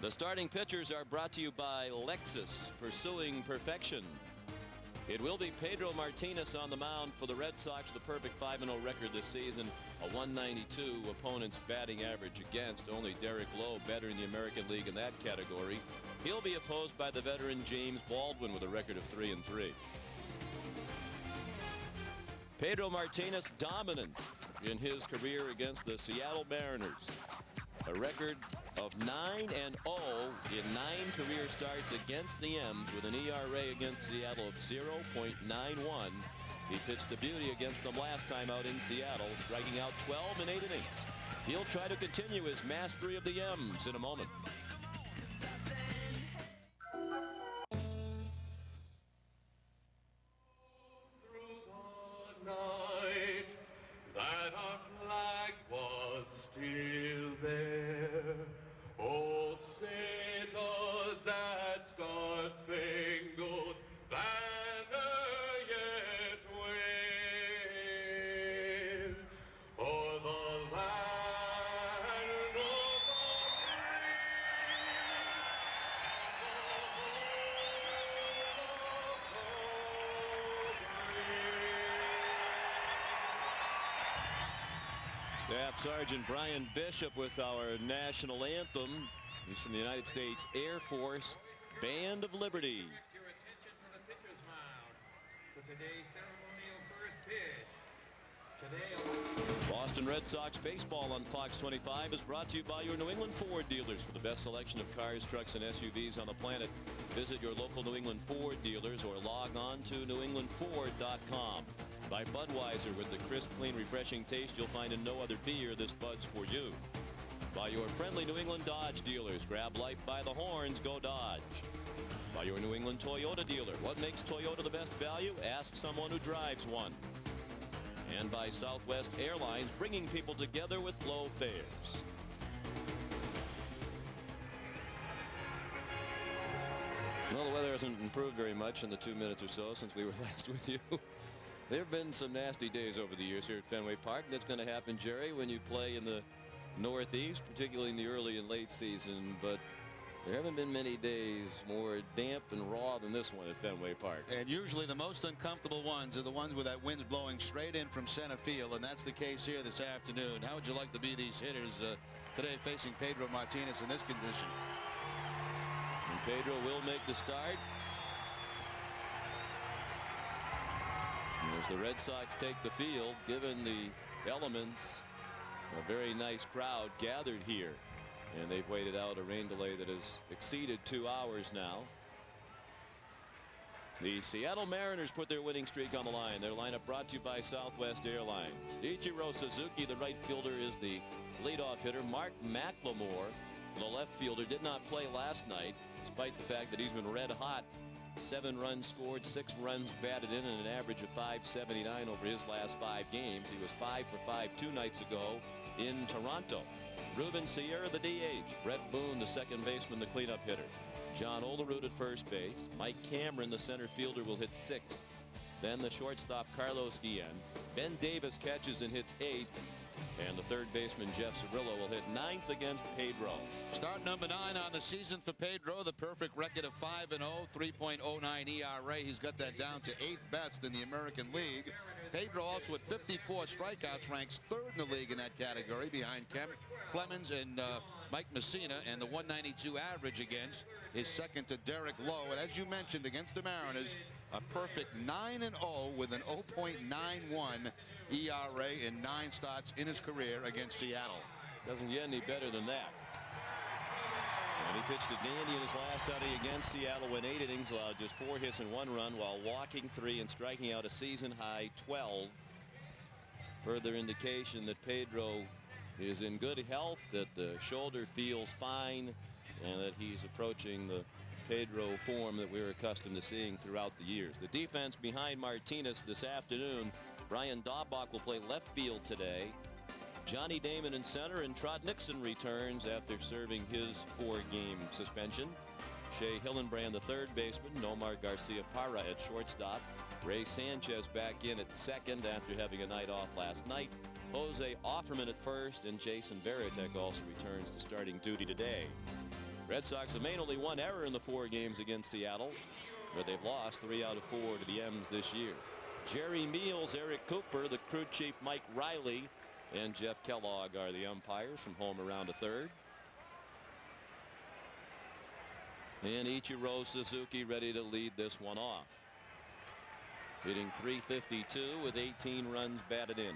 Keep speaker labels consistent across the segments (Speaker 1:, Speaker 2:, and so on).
Speaker 1: The starting pitchers are brought to you by Lexus, pursuing perfection. It will be Pedro Martinez on the mound for the Red Sox, the perfect 5-0 record this season, a 192 opponent's batting average against. Only Derek Lowe better in the American League in that category. He'll be opposed by the veteran James Baldwin with a record of 3-3. Pedro Martinez dominant in his career against the Seattle Mariners. A record of 9-0 in 9 career starts against the M's with an ERA against Seattle of 0.91. He pitched a beauty against them last time out in Seattle, striking out 12 in 8 innings. He'll try to continue his mastery of the M's in a moment.
Speaker 2: That our flag was still there. Oh, say does that star-spangled banner yet wave o'er the land of the free and
Speaker 1: Staff Sergeant Brian Bishop with our national anthem. He's from the United States Air Force Band of Liberty.
Speaker 3: Your attention to the pitcher's mound for today's ceremonial first pitch.
Speaker 1: Boston Red Sox baseball on Fox 25 is brought to you by your New England Ford dealers. For the best selection of cars, trucks, and SUVs on the planet, visit your local New England Ford dealers or log on to newenglandford.com. By Budweiser, with the crisp, clean, refreshing taste you'll find in no other beer. This Bud's for you. By your friendly New England Dodge dealers. Grab life by the horns. Go Dodge. By your New England Toyota dealer. What makes Toyota the best value? Ask someone who drives one. And by Southwest Airlines, bringing people together with low fares. Well, the weather hasn't improved very much in the 2 minutes or so since we were last with you. There have been some nasty days over the years here at Fenway Park. That's going to happen, Jerry, when you play in the Northeast, particularly in the early and late season. But there haven't been many days more damp and raw than this one at Fenway Park.
Speaker 4: And usually the most uncomfortable ones are the ones where that wind's blowing straight in from center field, and that's the case here this afternoon. How would you like to be these hitters today facing Pedro Martinez in this condition?
Speaker 1: And Pedro will make the start. As the Red Sox take the field, given the elements, a very nice crowd gathered here, and they've waited out a rain delay that has exceeded 2 hours now. The Seattle Mariners put their winning streak on the line. Their lineup brought to you by Southwest Airlines. Ichiro Suzuki, the right fielder, is the leadoff hitter. Mark McLemore, the left fielder, did not play last night, despite the fact that he's been red hot. 7 runs scored, 6 runs batted in, and an average of .579 over his last 5 games. He was 5 for 5 2 nights ago in Toronto. Ruben Sierra, the DH. Brett Boone, the second baseman, the cleanup hitter. John Olerud at first base. Mike Cameron, the center fielder, will hit 6th. Then the shortstop, Carlos Guillen. Ben Davis catches and hits 8th. And the third baseman, Jeff Cirillo, will hit 9th against Pedro.
Speaker 4: Start number 9 on the season for Pedro. The perfect record of 5-0, 3.09 ERA. He's got that down to 8th best in the American League. Pedro also at 54 strikeouts ranks 3rd in the league in that category, behind Clemens and Mike Messina, and the 192 average against is second to Derek Lowe. And as you mentioned, against the Mariners, a perfect 9-0 with an 0.91 ERA in 9 starts in his career against Seattle.
Speaker 1: Doesn't get any better than that. And he pitched at dandy in his last outing against Seattle, went 8 innings, allowed just 4 hits and 1 run while walking 3 and striking out a season high 12. Further indication that Pedro is in good health, that the shoulder feels fine, and that he's approaching the Pedro form that we're accustomed to seeing throughout the years. The defense behind Martinez this afternoon. Brian Daubach will play left field today. Johnny Damon in center, and Trot Nixon returns after serving his 4-game suspension. Shea Hillenbrand, the third baseman. Nomar Garcia Parra at shortstop. Ray Sanchez back in at second after having a night off last night. Jose Offerman at first, and Jason Varitek also returns to starting duty today. Red Sox have made only one error in the 4 games against Seattle, but they've lost 3 out of 4 to the M's this year. Jerry Meals, Eric Cooper, the crew chief Mike Riley, and Jeff Kellogg are the umpires from home around to third. And Ichiro Suzuki ready to lead this one off. Hitting .352 with 18 runs batted in.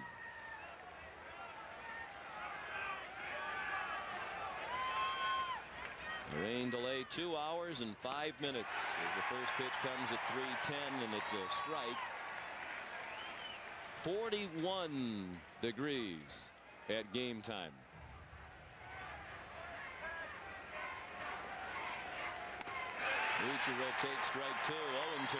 Speaker 1: The rain delay 2 hours and 5 minutes as the first pitch comes at 3:10, and it's a strike. 41 degrees at game time. Ichiro takes strike 2, 0-2.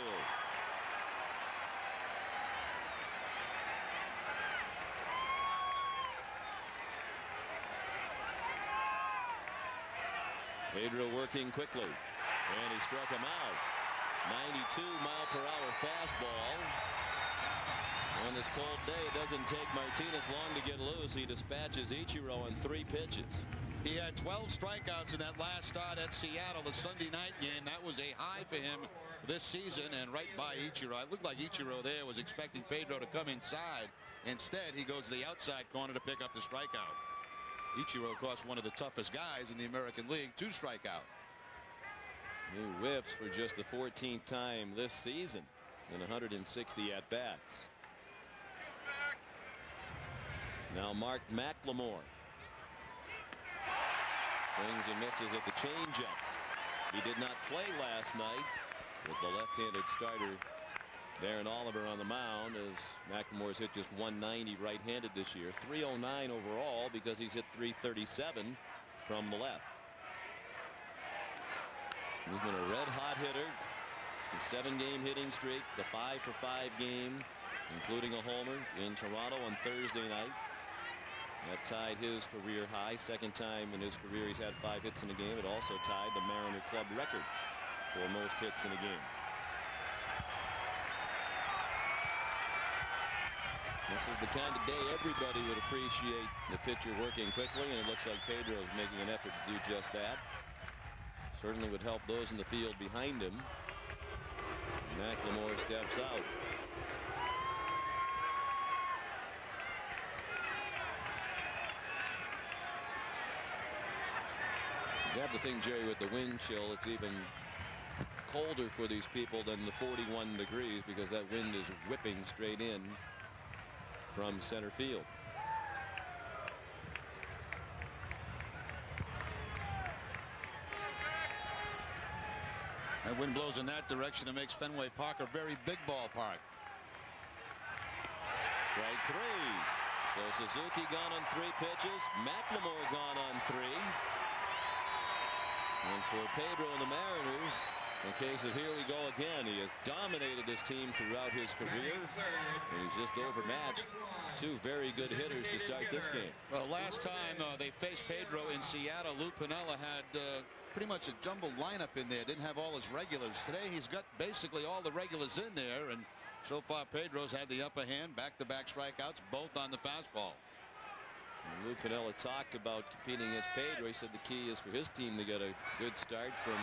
Speaker 1: Pedro working quickly, and he struck him out. 92-mile-per-hour fastball. On this cold day, it doesn't take Martinez long to get loose. He dispatches Ichiro on 3 pitches.
Speaker 4: He had 12 strikeouts in that last start at Seattle, the Sunday night game. That was a high for him this season, and right by Ichiro. It looked like Ichiro there was expecting Pedro to come inside. Instead, he goes to the outside corner to pick up the strikeout. Ichiro, of course, one of the toughest guys in the American League, 2 strikeout.
Speaker 1: New whiffs for just the 14th time this season in 160 at-bats. Now Mark McLemore. Swings and misses at the changeup. He did not play last night with the left-handed starter Darren Oliver on the mound, as McLemore's hit just 190 right-handed this year. 309 overall because he's hit 337 from the left. He's been a red-hot hitter. The 7-game hitting streak, the 5-for-5 game, including a homer in Toronto on Thursday night. That tied his career high. Second time in his career he's had 5 hits in a game. It also tied the Mariner club record for most hits in a game. This is the kind of day everybody would appreciate the pitcher working quickly, and it looks like Pedro is making an effort to do just that. Certainly would help those in the field behind him. McLemore steps out. You have to think, Jerry, with the wind chill, it's even colder for these people than the 41 degrees because that wind is whipping straight in from center field.
Speaker 4: That wind blows in that direction. It makes Fenway Park a very big ballpark.
Speaker 1: Strike 3. So Suzuki gone on 3 pitches. McLemore gone on 3. And for Pedro and the Mariners, in case of here we go again, he has dominated this team throughout his career, and he's just overmatched 2 very good hitters to start this game.
Speaker 4: Well, last time they faced Pedro in Seattle, Lou Piniella had pretty much a jumbled lineup in there. Didn't have all his regulars. Today he's got basically all the regulars in there, and so far Pedro's had the upper hand. Back-to-back strikeouts, both on the fastball.
Speaker 1: And Lou Piniella talked about competing against Pedro. He said the key is for his team to get a good start from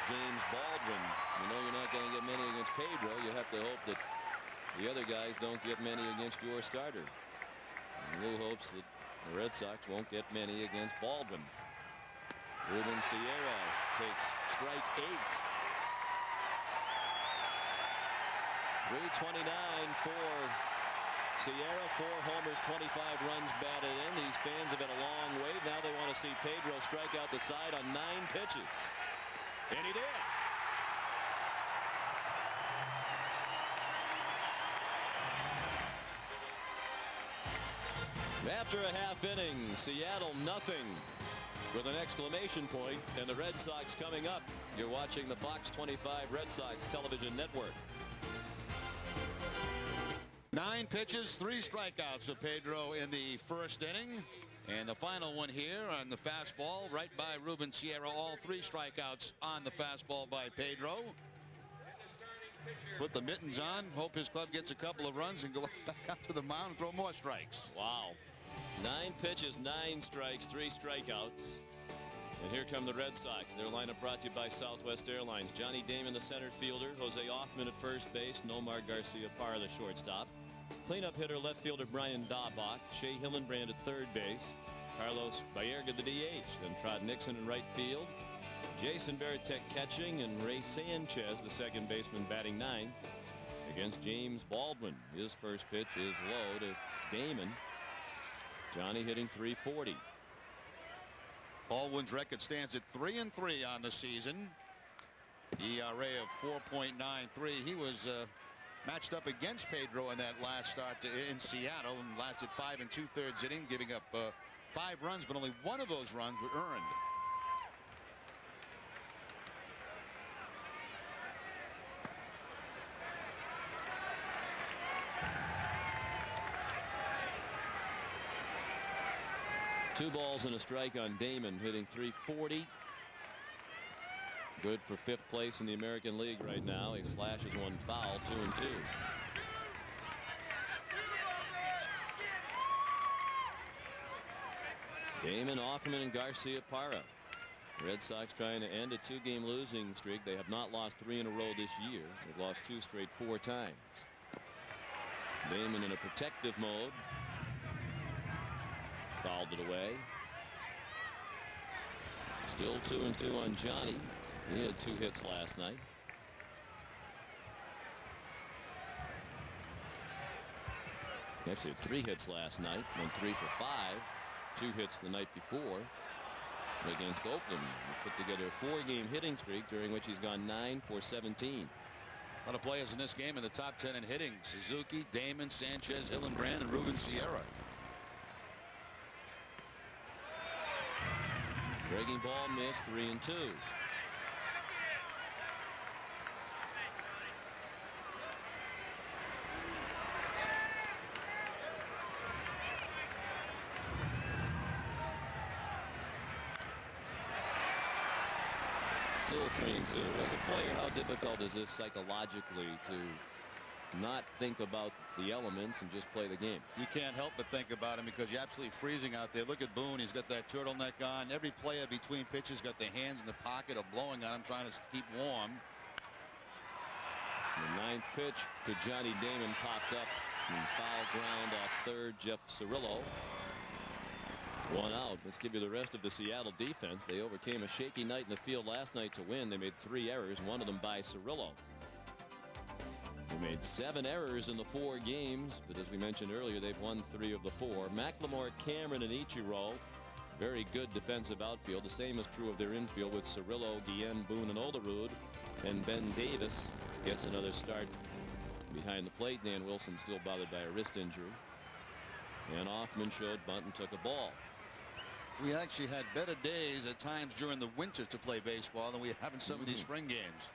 Speaker 1: James Baldwin. You know you're not going to get many against Pedro. You have to hope that the other guys don't get many against your starter. And Lou hopes that the Red Sox won't get many against Baldwin. Ruben Sierra takes strike 8. 329 for Sierra, 4 homers, 25 runs batted in. These fans have been a long way. Now they want to see Pedro strike out the side on 9 pitches. And he did. After a half inning, Seattle nothing with an exclamation point, and the Red Sox coming up. You're watching the Fox 25 Red Sox television network.
Speaker 4: 9 pitches, 3 strikeouts for Pedro in the first inning. And the final one here on the fastball, right by Ruben Sierra. All 3 strikeouts on the fastball by Pedro. Put the mittens on, hope his club gets a couple of runs, and go back out to the mound and throw more strikes.
Speaker 1: Wow. 9 pitches, 9 strikes, 3 strikeouts. And here come the Red Sox. Their lineup brought to you by Southwest Airlines. Johnny Damon, the center fielder. Jose Offman at first base. Nomar Garcia-Parra, the shortstop. Cleanup hitter, left fielder Brian Daubach. Shea Hillenbrand at third base. Carlos Baerga, the DH. Then Trot Nixon in right field. Jason Varitek catching, and Ray Sanchez, the second baseman, batting ninth against James Baldwin. His first pitch is low to Damon. Johnny hitting .340.
Speaker 4: Baldwin's record stands at 3-3 on the season. ERA of 4.93. He was matched up against Pedro in that last start in Seattle and lasted 5 2/3 inning, giving up 5 runs, but only one of those runs were earned.
Speaker 1: Two balls and a strike on Damon, hitting .340. Good for 5th place in the American League right now. He slashes one foul, 2-2. Damon, Offerman, and Garcia-Parra. Red Sox trying to end a 2-game losing streak. They have not lost 3 in a row this year. They've lost 2 straight 4 times. Damon in a protective mode. Fouled it away. Still 2-2 on Johnny. He had 2 hits last night. He actually had 3 hits last night. Went 3 for 5. 2 hits the night before against Oakland. He's put together a 4-game hitting streak during which he's gone 9 for 17.
Speaker 4: A lot of players in this game in the top 10 in hitting. Suzuki, Damon, Sanchez, Hillenbrand, and Ruben Sierra.
Speaker 1: Breaking ball missed, 3-2. Still 3-2. As a player, how difficult is this psychologically to not think about the elements and just play the game?
Speaker 4: You can't help but think about him because you're absolutely freezing out there. Look at Boone. He's got that turtleneck on. Every player between pitches got their hands in the pocket or blowing on him, trying to keep warm.
Speaker 1: The 9th pitch to Johnny Damon popped up and foul ground off third. Jeff Cirillo. 1 out. Let's give you the rest of the Seattle defense. They overcame a shaky night in the field last night to win. They made 3 errors, one of them by Cirillo. They made 7 errors in the 4 games, but as we mentioned earlier, they've won 3 of the 4. McLemore, Cameron, and Ichiro, very good defensive outfield. The same is true of their infield with Cirillo, Guillen, Boone, and Olerud. And Ben Davis gets another start behind the plate. Dan Wilson still bothered by a wrist injury. And Offman showed bunt and took a ball.
Speaker 4: We actually had better days at times during the winter to play baseball than we have in some of these spring games.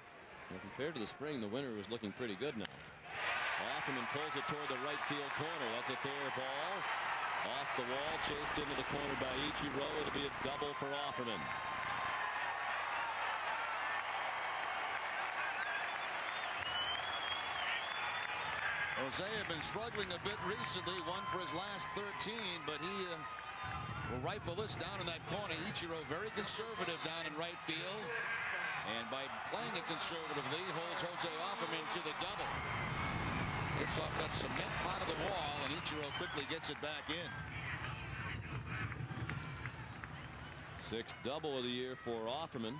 Speaker 1: Well, compared to the spring, the winter was looking pretty good now. Offerman pulls it toward the right field corner. That's a fair ball. Off the wall, chased into the corner by Ichiro. It'll be a double for Offerman.
Speaker 4: Jose had been struggling a bit recently, 1 for his last 13, but he will rifle this down in that corner. Ichiro very conservative down in right field. And by playing it conservatively, holds Jose Offerman to the double. Hits off that cement part of the wall, and Ichiro quickly gets it back in.
Speaker 1: 6th double of the year for Offerman.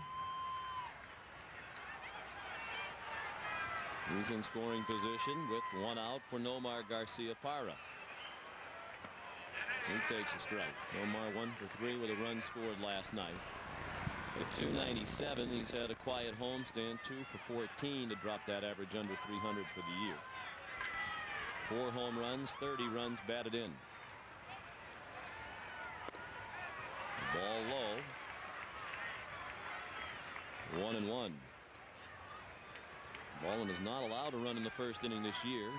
Speaker 1: He's in scoring position with 1 out for Nomar Garcia-Parra. He takes a strike. Nomar 1 for 3 with a run scored last night. At 297, he's had a quiet homestand, 2 for 14 to drop that average under 300 for the year. 4 home runs, 30 runs batted in. Ball low. 1-1. Baldwin is not allowed to run in the first inning this year.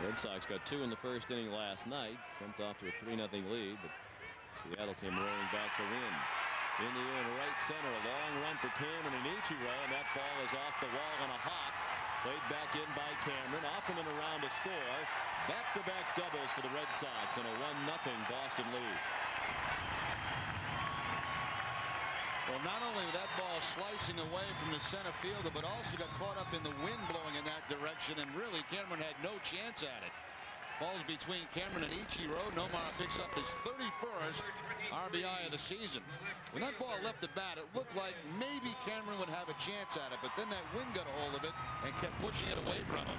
Speaker 1: Red Sox got 2 in the first inning last night. Jumped off to a 3-0 lead, but Seattle came rolling back to win. In the air in right center, a long run for Cameron and Ichiro, and that ball is off the wall on a hop. Played back in by Cameron. Offerman around to score. Back-to-back doubles for the Red Sox and a 1-0 Boston lead.
Speaker 4: Well, not only that ball slicing away from the center fielder, but also got caught up in the wind blowing in that direction, and really Cameron had no chance at it. Falls between Cameron and Ichiro. Nomar picks up his 31st RBI of the season. When that ball left the bat, it looked like maybe Cameron would have a chance at it, but then that wind got a hold of it and kept pushing it away from him.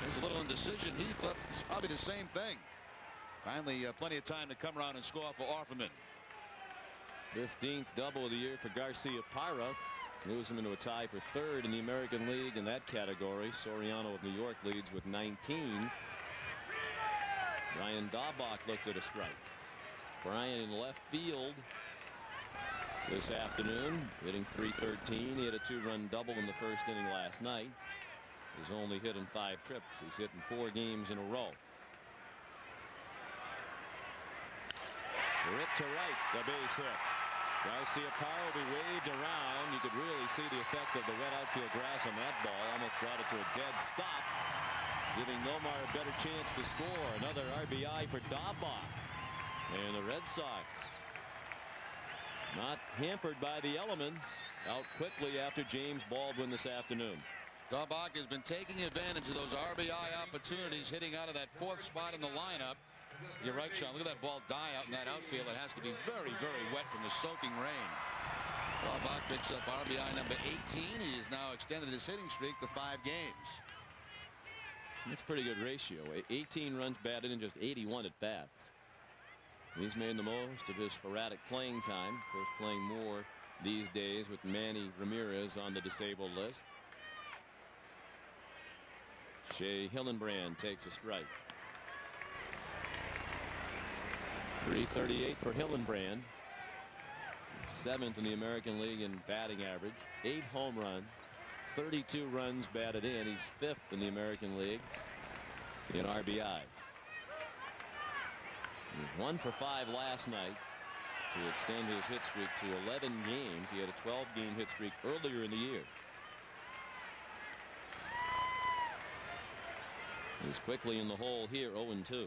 Speaker 4: There's a little indecision. He thought it's probably the same thing. Finally, plenty of time to come around and score for Offerman.
Speaker 1: 15th double of the year for Garcia-Parra. Moves him into a tie for third in the American League in that category. Soriano of New York leads with 19. Brian Daubach looked at a strike. Brian in left field this afternoon, hitting .313. He had a 2-run double in the first inning last night. He's only hit in 5 trips. He's hitting 4 games in a row. Ripped to right, the base hit. Garcia-Parra will be waved around. You could really see the effect of the wet outfield grass on that ball. Almost brought it to a dead stop, giving Nomar a better chance to score. Another RBI for Daubach. And the Red Sox, not hampered by the elements, out quickly after James Baldwin this afternoon.
Speaker 4: Daubach has been taking advantage of those RBI opportunities, hitting out of that 4th spot in the lineup. You're right, Sean. Look at that ball die out in that outfield. It has to be very, very wet from the soaking rain. Daubach picks up RBI number 18. He has now extended his hitting streak to 5 games.
Speaker 1: That's a pretty good ratio. 18 runs batted in just 81 at bats. He's made the most of his sporadic playing time. Of course, playing more these days with Manny Ramirez on the disabled list. Shea Hillenbrand takes a strike. .338 for Hillenbrand. 7th in the American League in batting average. 8 home runs. 32 runs batted in. He's 5th in the American League in RBIs. He was 1 for 5 last night to extend his hit streak to 11 games. He had a 12-game hit streak earlier in the year. He's quickly in the hole here, 0-2.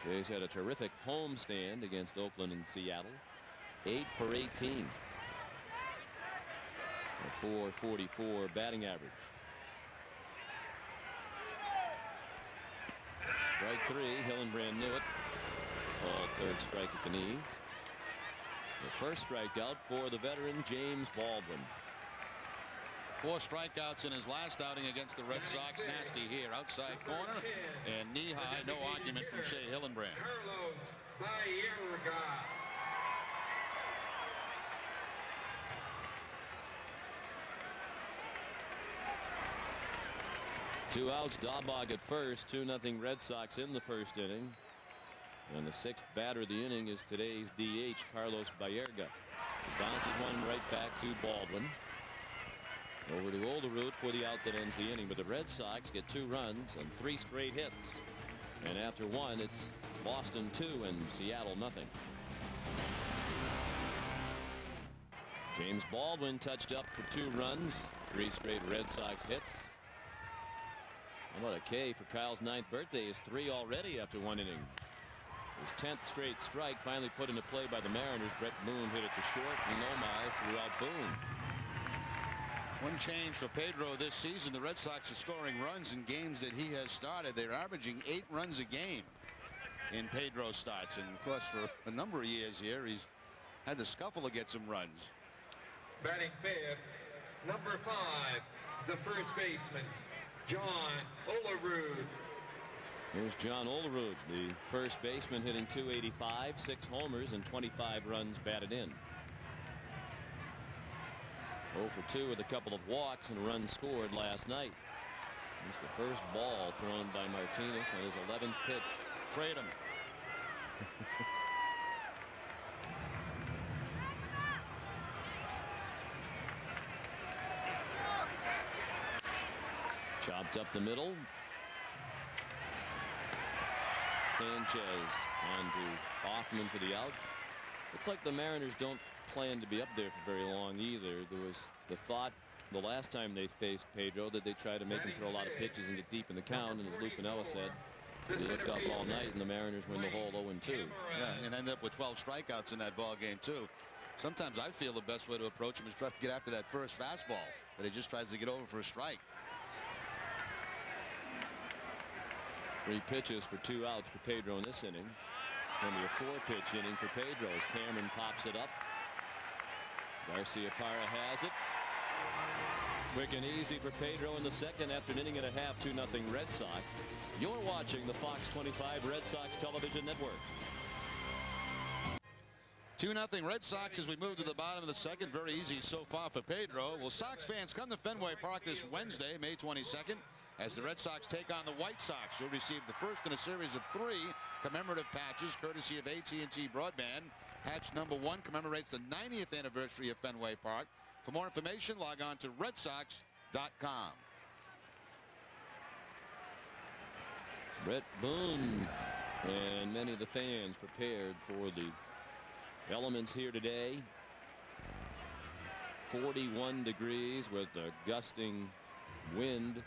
Speaker 1: Jay's had a terrific home stand against Oakland and Seattle. 8 for 18. A .444 batting average. Strike 3. Hillenbrand knew it. Called third strike at the knees. The first strikeout for the veteran James Baldwin.
Speaker 4: 4 strikeouts in his last outing against the Red Sox. Nasty here, outside corner, and knee high. No argument from Shea Hillenbrand.
Speaker 3: Carlos Baerga.
Speaker 1: 2 outs. Daubach at first. 2-0 Red Sox in the first inning. And the 6th batter of the inning is today's DH, Carlos Baerga. He bounces one right back to Baldwin. Over to Olerud for the out that ends the inning. But the Red Sox get 2 runs and 3 straight hits. And after 1, it's Boston 2 and Seattle nothing. James Baldwin touched up for 2 runs. 3 straight Red Sox hits. How about a K for Kyle's 9th birthday? Is 3 already after 1 inning. His 10th straight strike finally put into play by the Mariners. Brett Boone hit it to short, and Nomar threw out Boone.
Speaker 4: One change for Pedro this season. The Red Sox are scoring runs in games that he has started. They're averaging 8 runs a game in Pedro's starts. And of course, for a number of years here, he's had to scuffle to get some runs.
Speaker 3: Batting 5th, number 5, the first baseman, John Olerud.
Speaker 1: Here's John Olerud, the first baseman, hitting .285, 6 homers and 25 runs batted in. 0 for 2 with a couple of walks and a run scored last night. It's the first ball thrown by Martinez on his 11th pitch.
Speaker 4: Trade him.
Speaker 1: Chopped up the middle. Sanchez on to Hoffman for the out. Looks like the Mariners don't plan to be up there for very long either. There was the thought the last time they faced Pedro that they tried to make him throw a lot of pitches and get deep in the count, and as Lupinella said, he looked up all night and the Mariners win the whole 0-2.
Speaker 4: Yeah, and end up with 12 strikeouts in that ball game too. Sometimes I feel the best way to approach him is try to get after that first fastball that he just tries to get over for a strike.
Speaker 1: 3 pitches for 2 outs for Pedro in this inning. It's going to be a 4-pitch inning for Pedro as Cameron pops it up. Garcia Parra has it. Quick and easy for Pedro in the second after an inning and a half. 2-0 Red Sox. You're watching the Fox 25 Red Sox television network.
Speaker 4: 2-0 Red Sox as we move to the bottom of the second. Very easy so far for Pedro. Well, Sox fans, come to Fenway Park this Wednesday, May 22nd, as the Red Sox take on the White Sox. You'll receive the first in a series of 3 commemorative patches courtesy of AT&T Broadband. Patch number 1 commemorates the 90th anniversary of Fenway Park. For more information, log on to redsox.com.
Speaker 1: Brett Boone and many of the fans prepared for the elements here today. 41 degrees with a gusting wind.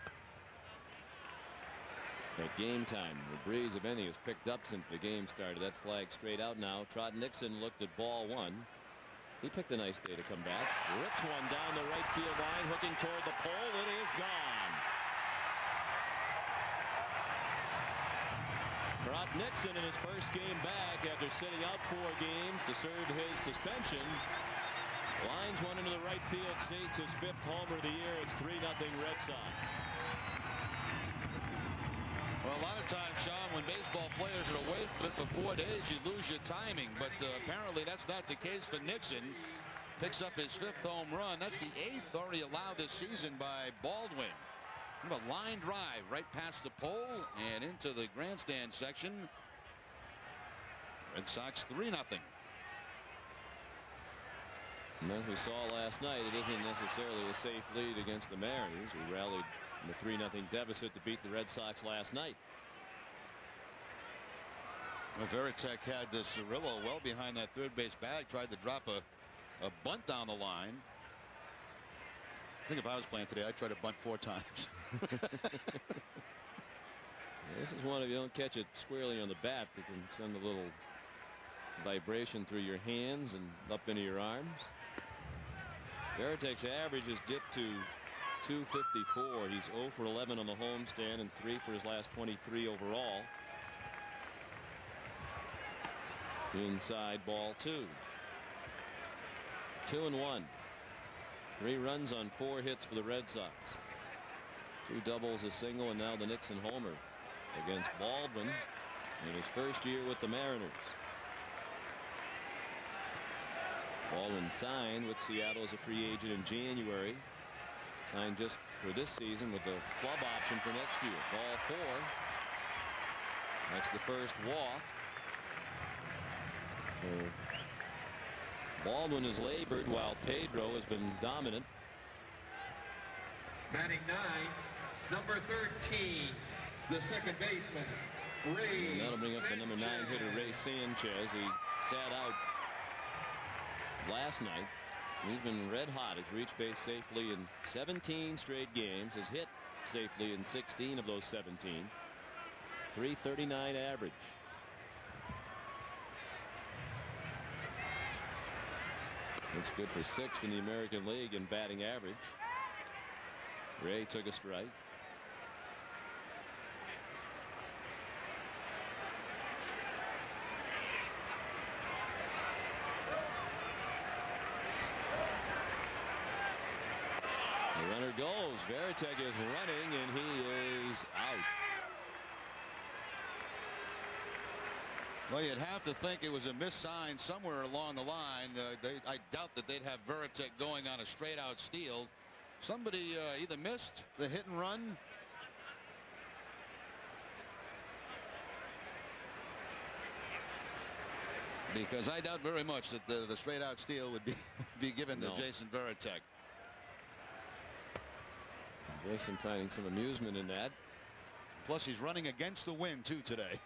Speaker 1: At game time, the breeze, if any, has picked up since the game started. That flag straight out now. Trot Nixon looked at ball 1. He picked a nice day to come back. Rips one down the right field line, hooking toward the pole. It is gone. Trot Nixon in his first game back after sitting out 4 games to serve his suspension. Lines one into the right field seats, his 5th homer of the year. It's 3-0 Red Sox.
Speaker 4: Well, a lot of times, Sean, when baseball players are away from it for 4 days, you lose your timing. But apparently that's not the case for Nixon. Picks up his 5th home run. That's the 8th already allowed this season by Baldwin. A line drive right past the pole and into the grandstand section. Red Sox 3-0.
Speaker 1: And as we saw last night, it isn't necessarily a safe lead against the Mariners, who rallied in the 3-0 deficit to beat the Red Sox last night.
Speaker 4: Well, Veritek had this Cirillo well behind that third base bag, tried to drop a bunt down the line. I think if I was playing today, I'd try to bunt 4 times.
Speaker 1: This is one of you don't catch it squarely on the bat that can send a little vibration through your hands and up into your arms. Veritek's average has dipped to 254. He's 0 for 11 on the homestand and 3 for his last 23 overall. Inside ball 2. 2-1. 3 runs on 4 hits for the Red Sox. 2 doubles, a single, and now the Nixon homer against Baldwin in his first year with the Mariners. Baldwin signed with Seattle as a free agent in January. Signed just for this season with a club option for next year. Ball 4. That's the first walk. Baldwin has labored while Pedro has been dominant.
Speaker 3: Batting 9, number 13, the second baseman, Ray.
Speaker 1: And that'll bring up the number 9 hitter, Ray Sanchez. He sat out last night. He's been red hot. Has reached base safely in 17 straight games. Has hit safely in 16 of those 17. .339 average. It's good for 6th in the American League in batting average. Ray took a strike. The runner goes. Veritek is running and he is out.
Speaker 4: Well, you'd have to think it was a missed sign somewhere along the line. I doubt that they'd have Veritek going on a straight out steal. Somebody either missed the hit and run. Because I doubt very much that the straight out steal would be given to Jason Veritek.
Speaker 1: Jason finding some amusement in that.
Speaker 4: Plus he's running against the wind too today.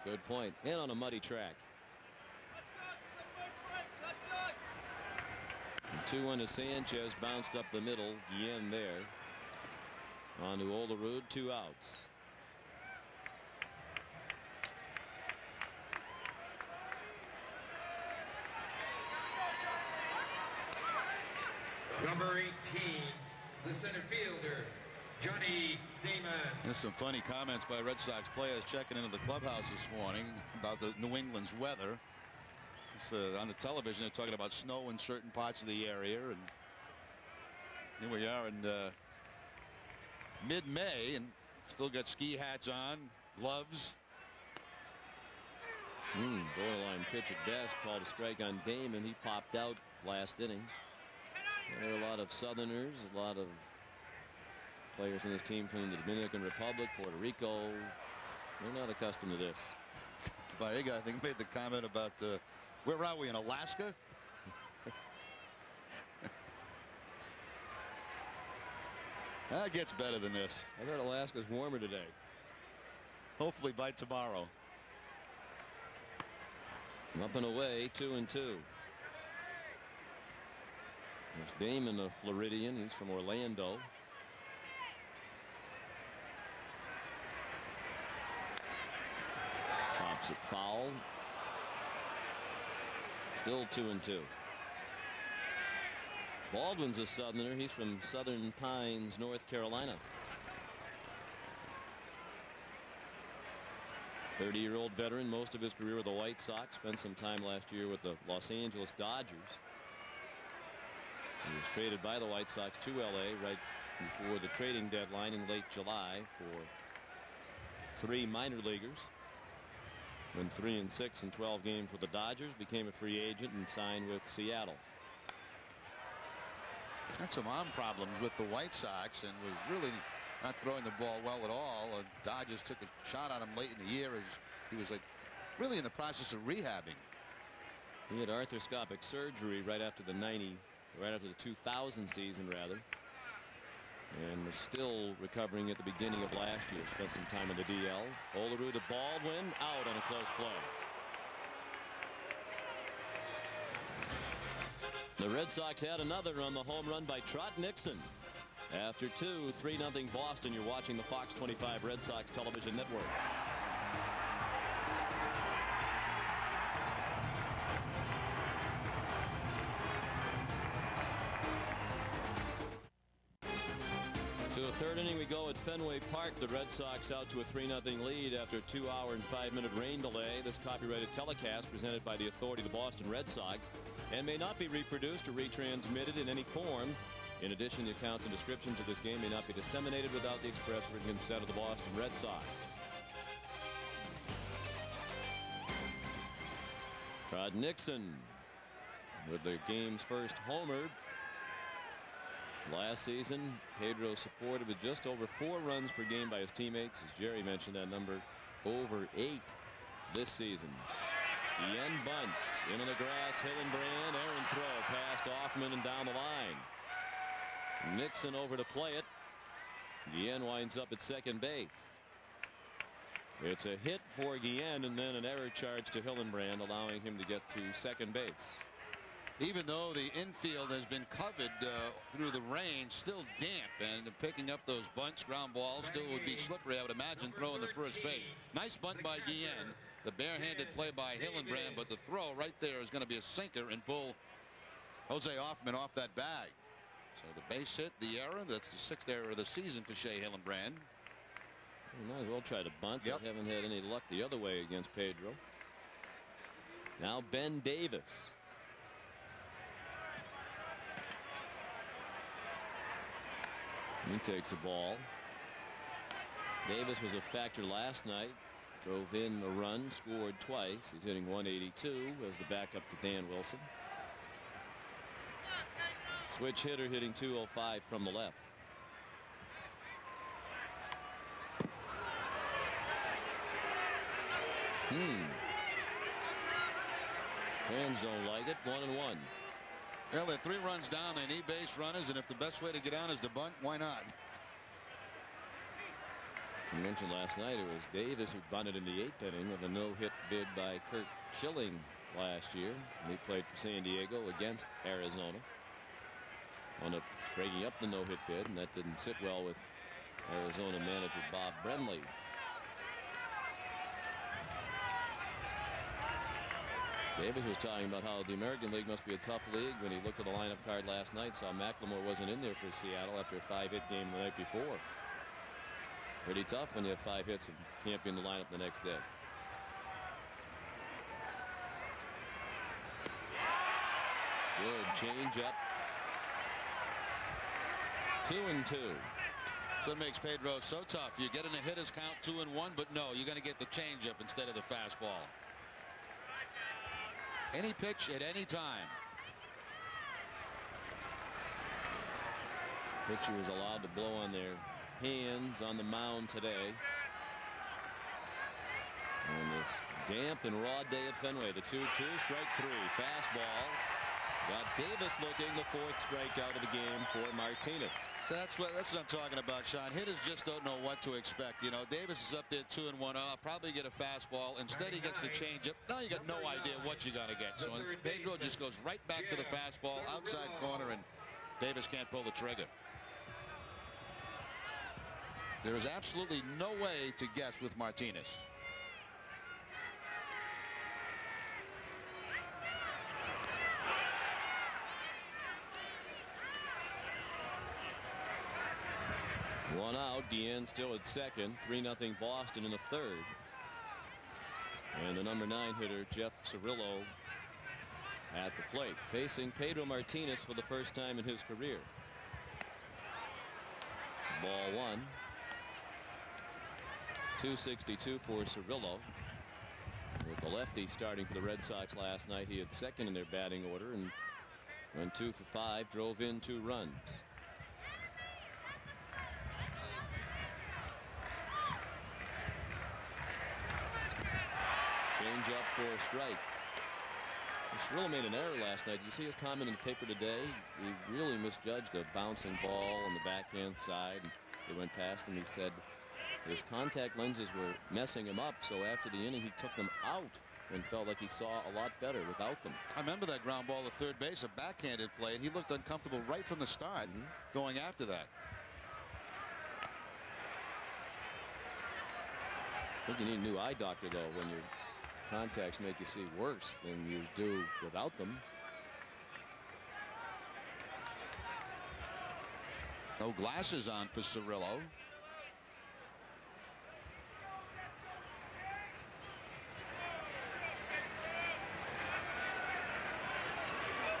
Speaker 1: Good point. And on a muddy track. And 2-1 to Sanchez, bounced up the middle. Guillen there. On to Olerud, 2 outs.
Speaker 3: Number 18, the center fielder, Johnny Damon.
Speaker 4: There's some funny comments by Red Sox players checking into the clubhouse this morning about the New England's weather. On the television, they're talking about snow in certain parts of the area, and here we are in mid-May and still got ski hats on, gloves.
Speaker 1: Borderline pitch at best. Called a strike on Damon. He popped out last inning. There are a lot of Southerners, a lot of players in this team from the Dominican Republic, Puerto Rico. They're not accustomed to this.
Speaker 4: Baega, I think, made the comment about where are we, in Alaska? That gets better than this.
Speaker 1: I bet Alaska's warmer today.
Speaker 4: Hopefully by tomorrow.
Speaker 1: Up and away, 2-2. There's Damon, a Floridian. He's from Orlando. Chops it foul. Still 2-2. Baldwin's a Southerner. He's from Southern Pines, North Carolina. 30-year-old veteran, most of his career with the White Sox. Spent some time last year with the Los Angeles Dodgers. He was traded by the White Sox to LA right before the trading deadline in late July for 3 minor leaguers. Went 3-6 in 12 games with the Dodgers, became a free agent and signed with Seattle.
Speaker 4: Had some arm problems with the White Sox and was really not throwing the ball well at all. Dodgers took a shot on him late in the year as he was really in the process of rehabbing.
Speaker 1: He had arthroscopic surgery right after the 2000 season rather, and was still recovering at the beginning of last year. Spent some time in the DL. Olerud to Baldwin, out on a close play. The Red Sox had another on the home run by Trot Nixon. After 3-0 Boston. You're watching the Fox 25 Red Sox television network. To the third inning we go at Fenway Park. The Red Sox out to a 3-0 lead after a 2-hour and 5-minute rain delay. This copyrighted telecast presented by the authority of the Boston Red Sox and may not be reproduced or retransmitted in any form. In addition, the accounts and descriptions of this game may not be disseminated without the express written consent of the Boston Red Sox. Trot Nixon with the game's first homer. Last season, Pedro supported with just over 4 runs per game by his teammates. As Jerry mentioned, that number over 8 this season. Guillen bunts in on the grass. Hillenbrand, errant throw past Hoffman and down the line. Nixon over to play it. Guillen winds up at second base. It's a hit for Guillen and then an error charge to Hillenbrand, allowing him to get to second base.
Speaker 4: Even though the infield has been covered through the rain, still damp, and picking up those bunts, ground balls, still would be slippery, I would imagine, throwing the first base. Nice bunt by Guillen. The barehanded play by Hillenbrand, but the throw right there is going to be a sinker and pull Jose Hoffman off that bag. So the base hit, the error, that's the 6th error of the season for Shea Hillenbrand.
Speaker 1: We might as well try to bunt.
Speaker 4: Yep.
Speaker 1: They haven't had any luck the other way against Pedro. Now Ben Davis. He takes the ball. Davis was a factor last night. Drove in a run, scored twice. He's hitting 182 as the backup to Dan Wilson. Switch hitter hitting 205 from the left. Fans don't like it. 1-1.
Speaker 4: Well, they're 3 runs down. They need base runners, and if the best way to get on is to bunt, why not?
Speaker 1: You mentioned last night it was Davis who bunted in the 8th inning of a no-hit bid by Kurt Schilling last year. And he played for San Diego against Arizona. on a breaking up the no-hit bid, and that didn't sit well with Arizona manager Bob Brenly. Davis was talking about how the American League must be a tough league when he looked at the lineup card last night, saw McLemore wasn't in there for Seattle after a 5-hit game the night before. Pretty tough when you have 5 hits and can't be in the lineup the next day. Good change up. 2-2.
Speaker 4: So it makes Pedro so tough. You get in a hitter's count 2-1, but no, you're going to get the changeup instead of the fastball. Any pitch at any time.
Speaker 1: Pitcher was allowed to blow on their hands on the mound today. On this damp and raw day at Fenway. The 2-2, strike 3, fastball. Got Davis looking, the 4th strikeout of the game for Martinez.
Speaker 4: So that's what I'm talking about, Sean. Hitters just don't know what to expect. You know, Davis is up there 2-1. I'll probably get a fastball. Instead, he gets the changeup. Now you got no idea what you're going to get. So Pedro just goes right back to the fastball, outside corner, and Davis can't pull the trigger. There is absolutely no way to guess with Martinez.
Speaker 1: One out. Guillen still at second. 3-0 Boston in the 3rd. And the number 9 hitter Jeff Cirillo at the plate, facing Pedro Martinez for the first time in his career. Ball 1. 262 for Cirillo. With the lefty starting for the Red Sox last night, he had second in their batting order and went 2 for 5, drove in 2 runs. Change up for a strike. Cirillo made an error last night. You see his comment in the paper today. He really misjudged a bouncing ball on the backhand side. It went past him. He said his contact lenses were messing him up. So after the inning, he took them out and felt like he saw a lot better without them.
Speaker 4: I remember that ground ball to third base, a backhanded play, and he looked uncomfortable right from the start going after that.
Speaker 1: I think you need a new eye doctor, though, when your contacts make you see worse than you do without them.
Speaker 4: No glasses on for Cirillo.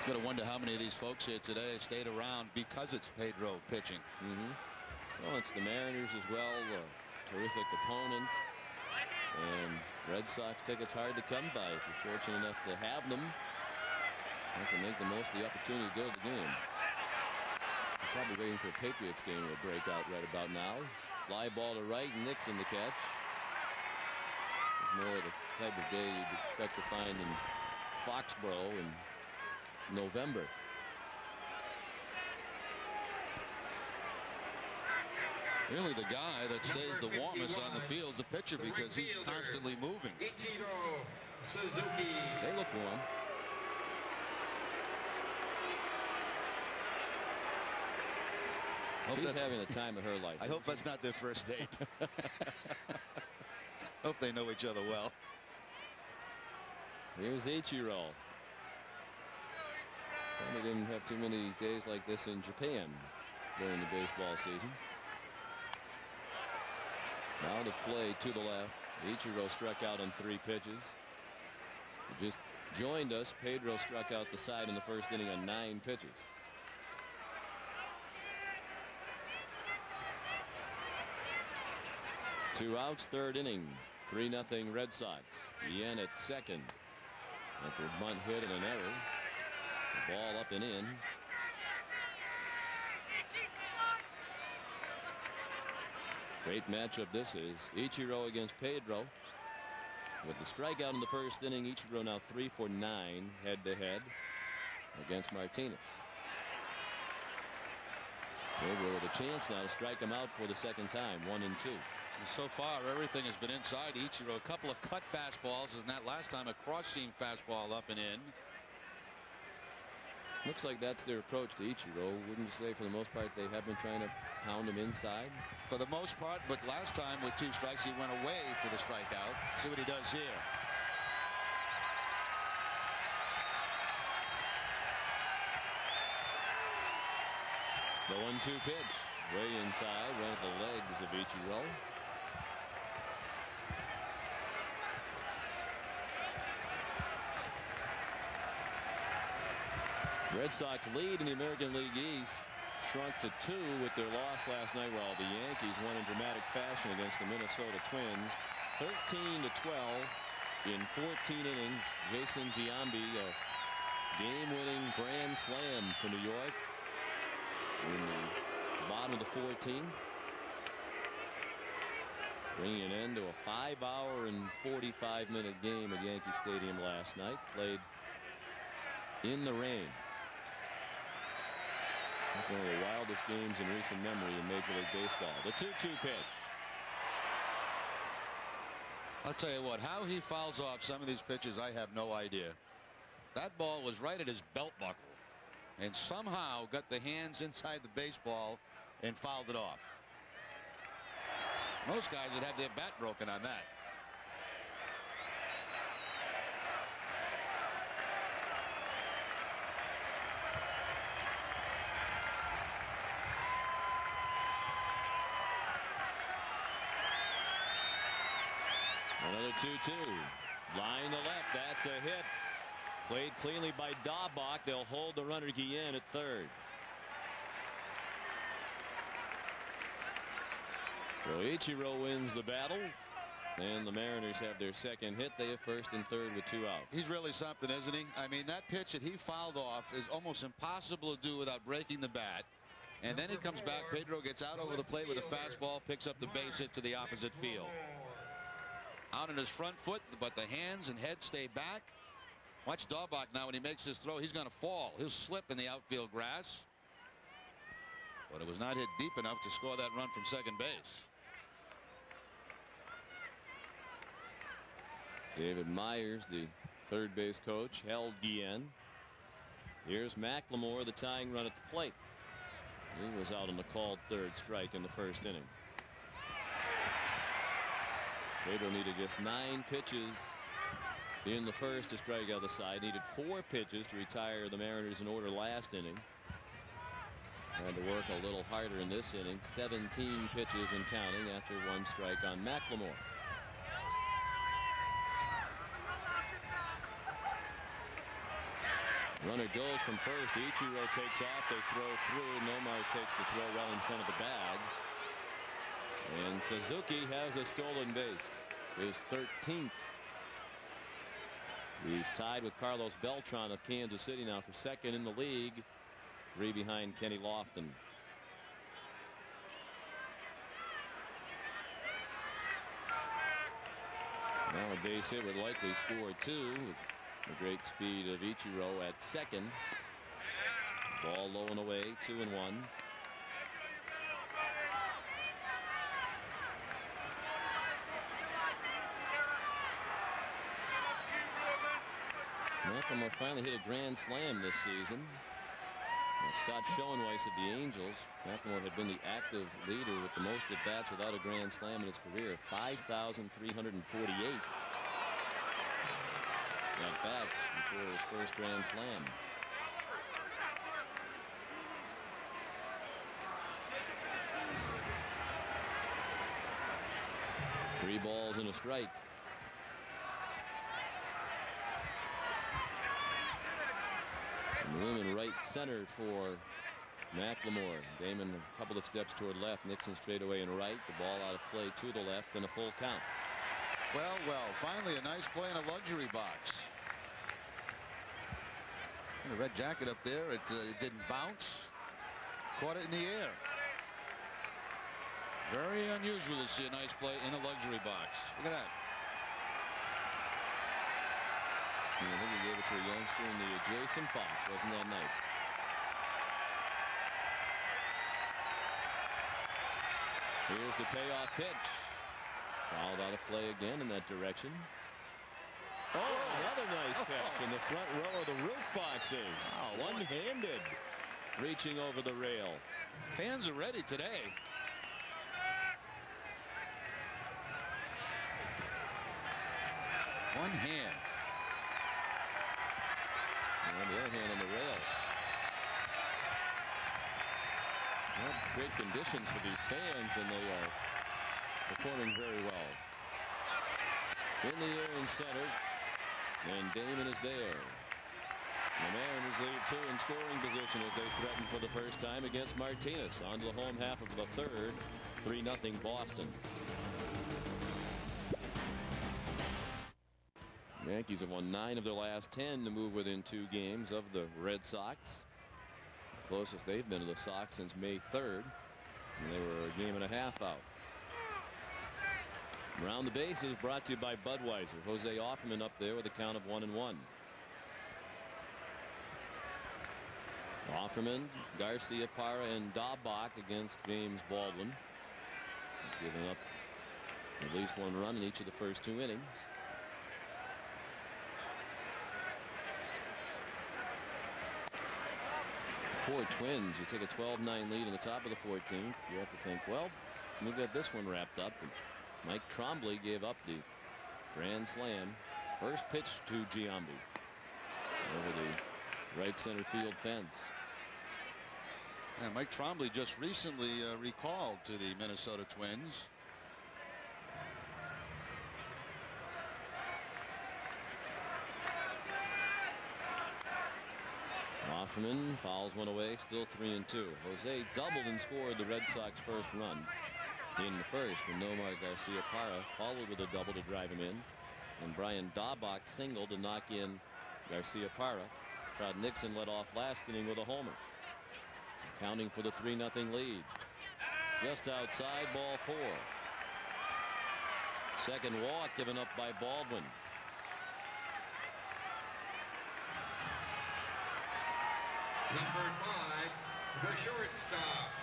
Speaker 4: Gotta wonder how many of these folks here today stayed around because it's Pedro pitching.
Speaker 1: Well, it's the Mariners as well. A terrific opponent. And Red Sox tickets hard to come by if you're fortunate enough to have them. Have to make the most of the opportunity to go to the game. I'm probably waiting for a Patriots game to break out right about now. Fly ball to right, Nixon the catch. This is more the type of day you'd expect to find in Foxborough in November.
Speaker 4: Really, the guy that stays the warmest on the field is the pitcher because he's constantly moving.
Speaker 1: They look warm. She's having the time of her life.
Speaker 4: I hope that's not their first date. Hope they know each other well.
Speaker 1: Here's Ichiro. Probably didn't have too many days like this in Japan during the baseball season. Out of play to the left. Ichiro struck out on 3 pitches. He just joined us. Pedro struck out the side in the first inning on 9 pitches. Two outs, 3rd inning. 3-0 Red Sox. Guillen at second. After a bunt hit and an error. The ball up and in. Great matchup this is. Ichiro against Pedro. With the strikeout in the first inning, Ichiro now 3 for 9 head-to-head against Martinez. Pedro with a chance now to strike him out for the second time, 1-2.
Speaker 4: So far, everything has been inside Ichiro. A couple of cut fastballs, and that last time a cross-seam fastball up and in.
Speaker 1: Looks like that's their approach to Ichiro. Wouldn't you say for the most part they have been trying to pound him inside?
Speaker 4: For the most part, but last time with 2 strikes he went away for the strikeout. See what he does here.
Speaker 1: The 1-2 pitch way inside, right at the legs of Ichiro. Red Sox lead in the American League East shrunk to 2 with their loss last night, while the Yankees won in dramatic fashion against the Minnesota Twins 13-12 in 14 innings. Jason Giambi, a game-winning grand slam for New York in the bottom of the 14th, bringing an end to a 5-hour and 45-minute game at Yankee Stadium last night, played in the rain. It's one of the wildest games in recent memory in Major League Baseball. The 2-2 pitch.
Speaker 4: I'll tell you what, how he fouls off some of these pitches, I have no idea. That ball was right at his belt buckle and somehow got the hands inside the baseball and fouled it off. Most guys would have their bat broken on that.
Speaker 1: Another 2-2. Line to left. That's a hit. Played cleanly by Dahlbach. They'll hold the runner Guillen at third. So Ichiro wins the battle, and the Mariners have their second hit. They have first and third with 2 outs.
Speaker 4: He's really something, isn't he? I mean, that pitch that he fouled off is almost impossible to do without breaking the bat. And then he comes back. Pedro gets out over the plate with a fastball, picks up the base hit to the opposite field. Out on his front foot, but the hands and head stay back. Watch Dahlbach now. When he makes his throw, he's going to fall. He'll slip in the outfield grass. But it was not hit deep enough to score that run from second base.
Speaker 1: David Myers, the third base coach, held Guillen. Here's McLemore, the tying run at the plate. He was out on the called third strike in the first inning. Pedro needed just 9 pitches in the first to strike out the side. Needed 4 pitches to retire the Mariners in order last inning. Tried to work a little harder in this inning. 17 pitches and counting after 1 strike on McLemore. Runner goes from first. Ichiro takes off. They throw through. Nomar takes the throw well in front of the bag. And Suzuki has a stolen base, his 13th. He's tied with Carlos Beltran of Kansas City now for second in the league, 3 behind Kenny Lofton. Now a base hit would likely score 2 with the great speed of Ichiro at second. Ball low and away, 2-1. McLemore finally hit a grand slam this season. And Scott Schoenweiss of the Angels. McLemore had been the active leader with the most at bats without a grand slam in his career, 5,348 at bats before his first grand slam. Three balls and a strike. Some room in right center for McLemore. Damon a couple of steps toward left. Nixon straight away and right. The ball out of play to the left and a full count.
Speaker 4: Well, finally a nice play in a luxury box. And a red jacket up there. It didn't bounce. Caught it in the air. Very unusual to see a nice play in a luxury box. Look at that.
Speaker 1: I think he gave it to a youngster in the adjacent box. Wasn't that nice? Here's the payoff pitch. Fouled out of play again in that direction. Oh, another nice this catch in the front row of the roof boxes.
Speaker 4: Oh,
Speaker 1: one-handed, reaching over the rail.
Speaker 4: Fans are ready today. One hand.
Speaker 1: And the other hand on the rail. Well, great conditions for these fans, and they are performing very well. In the air in center, and Damon is there. The Mariners leave two in scoring position as they threaten for the first time against Martinez. On to the home half of the third. 3-0 Boston. Yankees have won 9 of their last 10 to move within 2 games of the Red Sox. The closest they've been to the Sox since May 3rd. And they were a game and a half out. Around the bases brought to you by Budweiser. Jose Offerman up there with a count of 1-1. Offerman, Garcia, Parra, and Daubach against James Baldwin. He's given up at least 1 run in each of the first 2 innings. Poor Twins. You take a 12-9 lead in the top of the 14th. You have to think, well, we got this one wrapped up. And Mike Trombley gave up the grand slam. First pitch to Giambi over the right center field fence.
Speaker 4: Yeah, Mike Trombley just recently recalled to the Minnesota Twins.
Speaker 1: Offerman fouls one away, still 3-2. Jose doubled and scored the Red Sox first run in the first when Nomar Garcia Parra followed with a double to drive him in, and Brian Daubach singled to knock in Garcia Parra. Trout Nixon led off last inning with a homer, accounting for the 3-0 lead. Just outside, ball 4. Second walk given up by Baldwin.
Speaker 3: Number 5, the shortstop,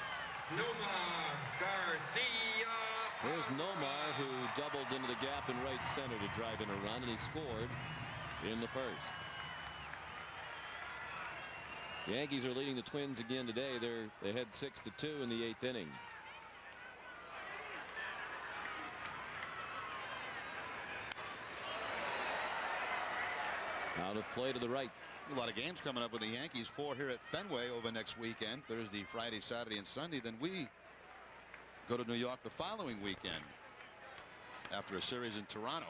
Speaker 3: Nomar Garcia.
Speaker 1: There's Nomar, who doubled into the gap in right center to drive in a run, and he scored in the first. The Yankees are leading the Twins again today. They head 6-2 in the 8th inning. Out of play to the right.
Speaker 4: A lot of games coming up with the Yankees. 4 here at Fenway over next weekend, Thursday, Friday, Saturday, and Sunday. Then we go to New York the following weekend after a series in Toronto.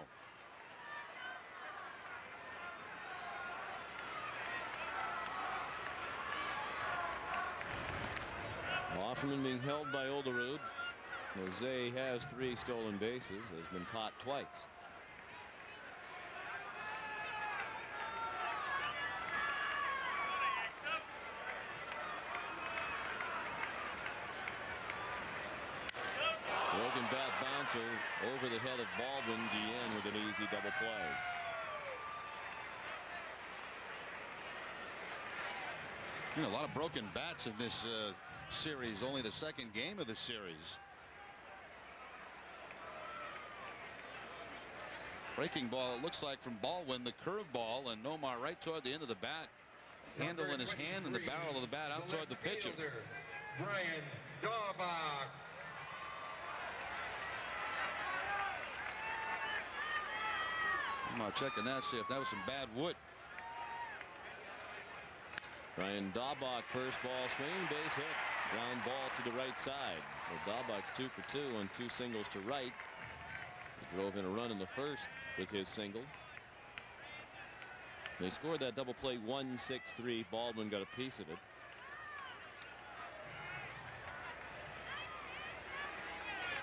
Speaker 1: Offerman being held by Olerud. Jose has 3 stolen bases, has been caught twice. Broken bat bouncer over the head of Baldwin. Guillen with an easy double play.
Speaker 4: You know, a lot of broken bats in this series. Only the second game of the series. Breaking ball, it looks like, from Baldwin, the curveball, and Nomar right toward the end of the bat. Handle in his hand and the barrel of the bat out toward the pitcher.
Speaker 3: Brian Daubach.
Speaker 4: I'm not checking that, see if that was some bad wood.
Speaker 1: Brian Daubach, first ball swing, base hit. Ground ball to the right side. So Daubach's 2 for 2 on 2 singles to right. He drove in a run in the first with his single. They scored that double play 1-6-3. Baldwin got a piece of it.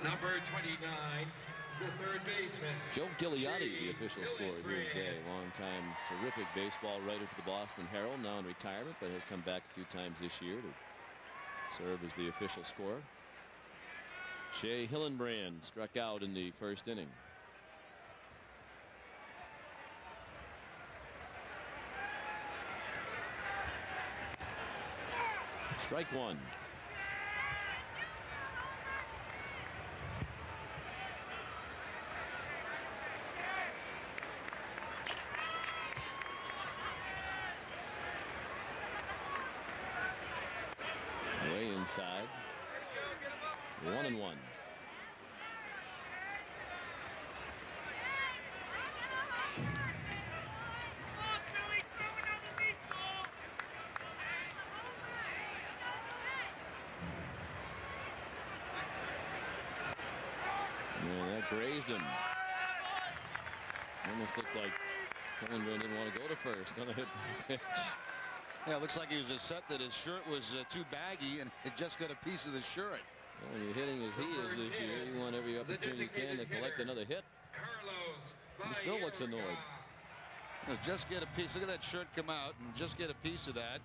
Speaker 3: Number 29, the third baseman,
Speaker 1: Joe Gigliotti, the official scorer here today. Longtime terrific baseball writer for the Boston Herald, now in retirement, but has come back a few times this year to serve as the official scorer. Shea Hillenbrand struck out in the first inning. Strike 1. inside. 1-1. Yeah, that grazed him. Almost looked like Hillenbrand didn't want to go to first on a hit by pitch.
Speaker 4: Yeah, it looks like he was upset that his shirt was too baggy and it just got a piece of the shirt.
Speaker 1: Well, when you're hitting as he is this year, you want every opportunity you can to collect another hit. He still looks annoyed.
Speaker 4: Just get a piece. Look at that shirt come out and just get a piece of that.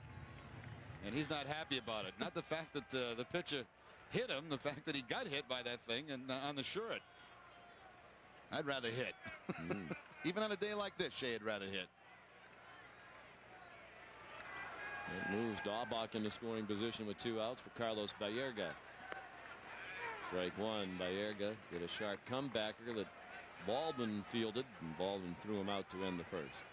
Speaker 4: And he's not happy about it. Not the fact that the pitcher hit him, the fact that he got hit by that thing and on the shirt. I'd rather hit. Even on a day like this, Shea would rather hit.
Speaker 1: It moves Daubach into scoring position with 2 outs for Carlos Baerga. Strike one. Baerga did a sharp comebacker that Baldwin fielded, and Baldwin threw him out to end the first.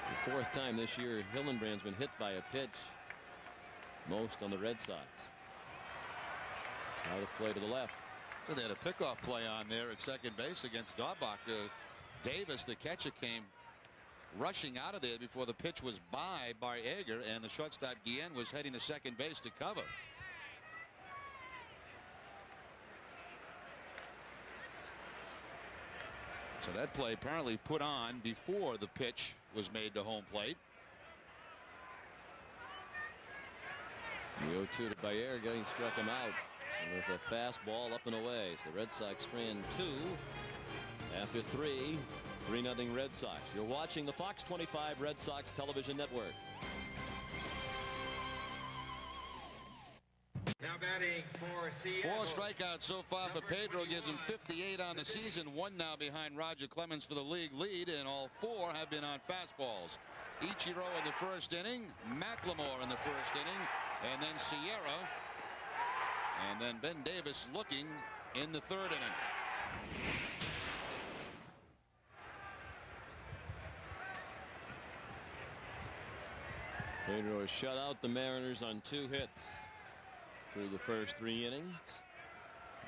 Speaker 1: It's the 4th time this year Hillenbrand's been hit by a pitch, most on the Red Sox. Out of play to the left.
Speaker 4: So they had a pickoff play on there at second base against Daubach. Davis, the catcher, came rushing out of there before the pitch was by Baerga, and the shortstop Guillen was heading to second base to cover. So that play apparently put on before the pitch was made to home plate.
Speaker 1: The 0-2 to Baerga. He struck him out with a fastball up and away. So the Red Sox strand 2 after 3. 3-0 Red Sox. You're watching the Fox 25 Red Sox television network.
Speaker 3: Now batting for Seattle.
Speaker 4: 4 strikeouts so far for Pedro, gives him 58 on the season. 1 now behind Roger Clemens for the league lead, and all 4 have been on fastballs. Ichiro in the first inning, McLemore in the first inning, and then Sierra, and then Ben Davis looking in the 3rd inning.
Speaker 1: Pedro has shut out the Mariners on 2 hits through the first 3 innings.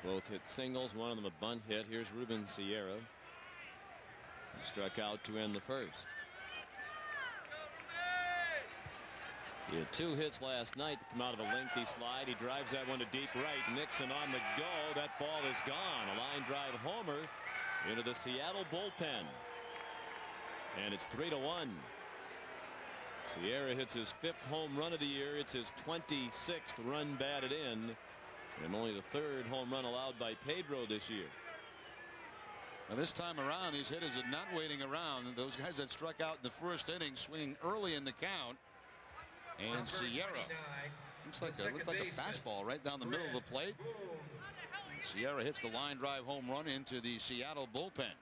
Speaker 1: Both hit singles, one of them a bunt hit. Here's Ruben Sierra. He struck out to end the first. He had 2 hits last night that come out of a lengthy slide. He drives that one to deep right. Nixon on the go. That ball is gone. A line drive homer into the Seattle bullpen. And it's 3-1. Sierra hits his 5th home run of the year. It's his 26th run batted in, and only the 3rd home run allowed by Pedro this year.
Speaker 4: Now this time around, these hitters are not waiting around. Those guys that struck out in the first inning swinging early in the count. And Sierra looked like a fastball right down the middle of the plate. And Sierra hits the line drive home run into the Seattle bullpen.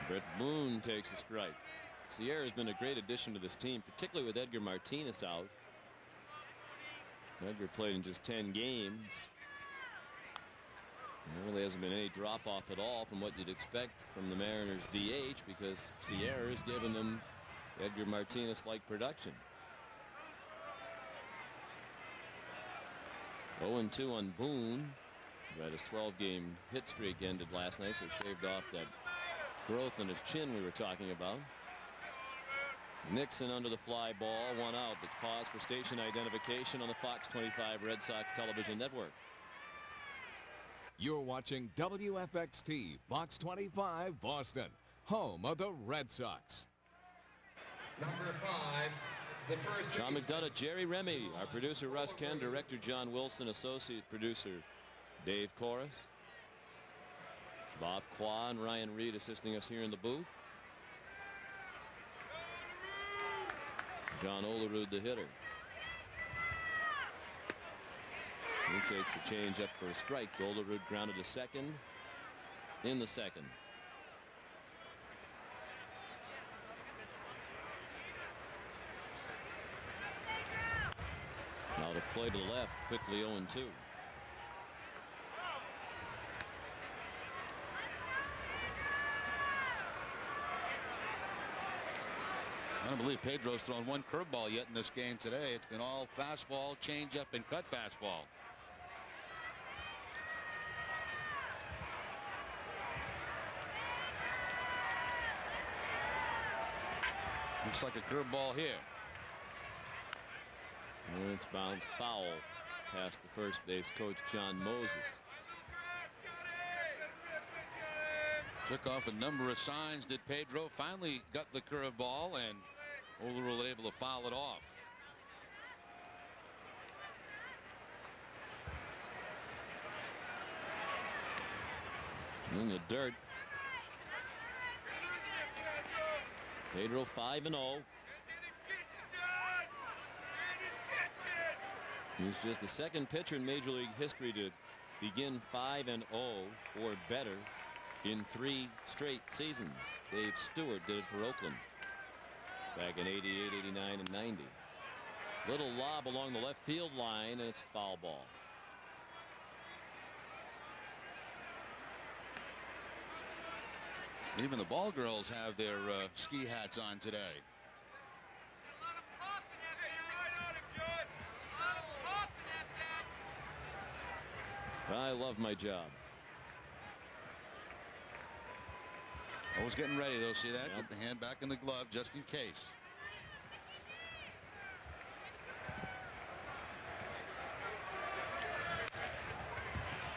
Speaker 1: Brett Boone takes a strike. Sierra has been a great addition to this team, particularly with Edgar Martinez out. Edgar played in just 10 games. There really hasn't been any drop off at all from what you'd expect from the Mariners DH, because Sierra has given them Edgar Martinez like production. 0-2 on Boone. But his 12-game hit streak ended last night, so shaved off that growth in his chin we were talking about. Nixon under the fly ball, 1 out. It's paused for station identification on the Fox 25 Red Sox television network.
Speaker 5: You're watching WFXT Fox 25 Boston, home of the Red Sox.
Speaker 3: Number 5, the first.
Speaker 1: Sean McDonough, Jerry Remy, our producer Russ Ken, director John Wilson, associate producer Dave Corris, Bob Qua and Ryan Reed assisting us here in the booth. John Olerud, the hitter. He takes a change up for a strike. Olerud grounded to second in the second. Out of play to the left, quickly 0-2.
Speaker 4: believe Pedro's thrown one curveball yet in this game today. It's been all fastball, changeup, and cut fastball. Looks like a curveball here.
Speaker 1: And it's bounced foul past the first base coach, John Moses.
Speaker 4: Took off a number of signs. Did Pedro. Finally got the curveball, and Olerud able to foul it off.
Speaker 1: In the dirt. Pedro 5-0. He's just the second pitcher in Major League history to begin 5-0 or better in 3 straight seasons. Dave Stewart did it for Oakland back in 88, 89, and 90. Little lob along the left field line, and it's foul ball.
Speaker 4: Even the ball girls have their ski hats on today.
Speaker 1: I love my job.
Speaker 4: Always getting ready, though. See that?
Speaker 1: Yep.
Speaker 4: Get the hand back in the glove just in case.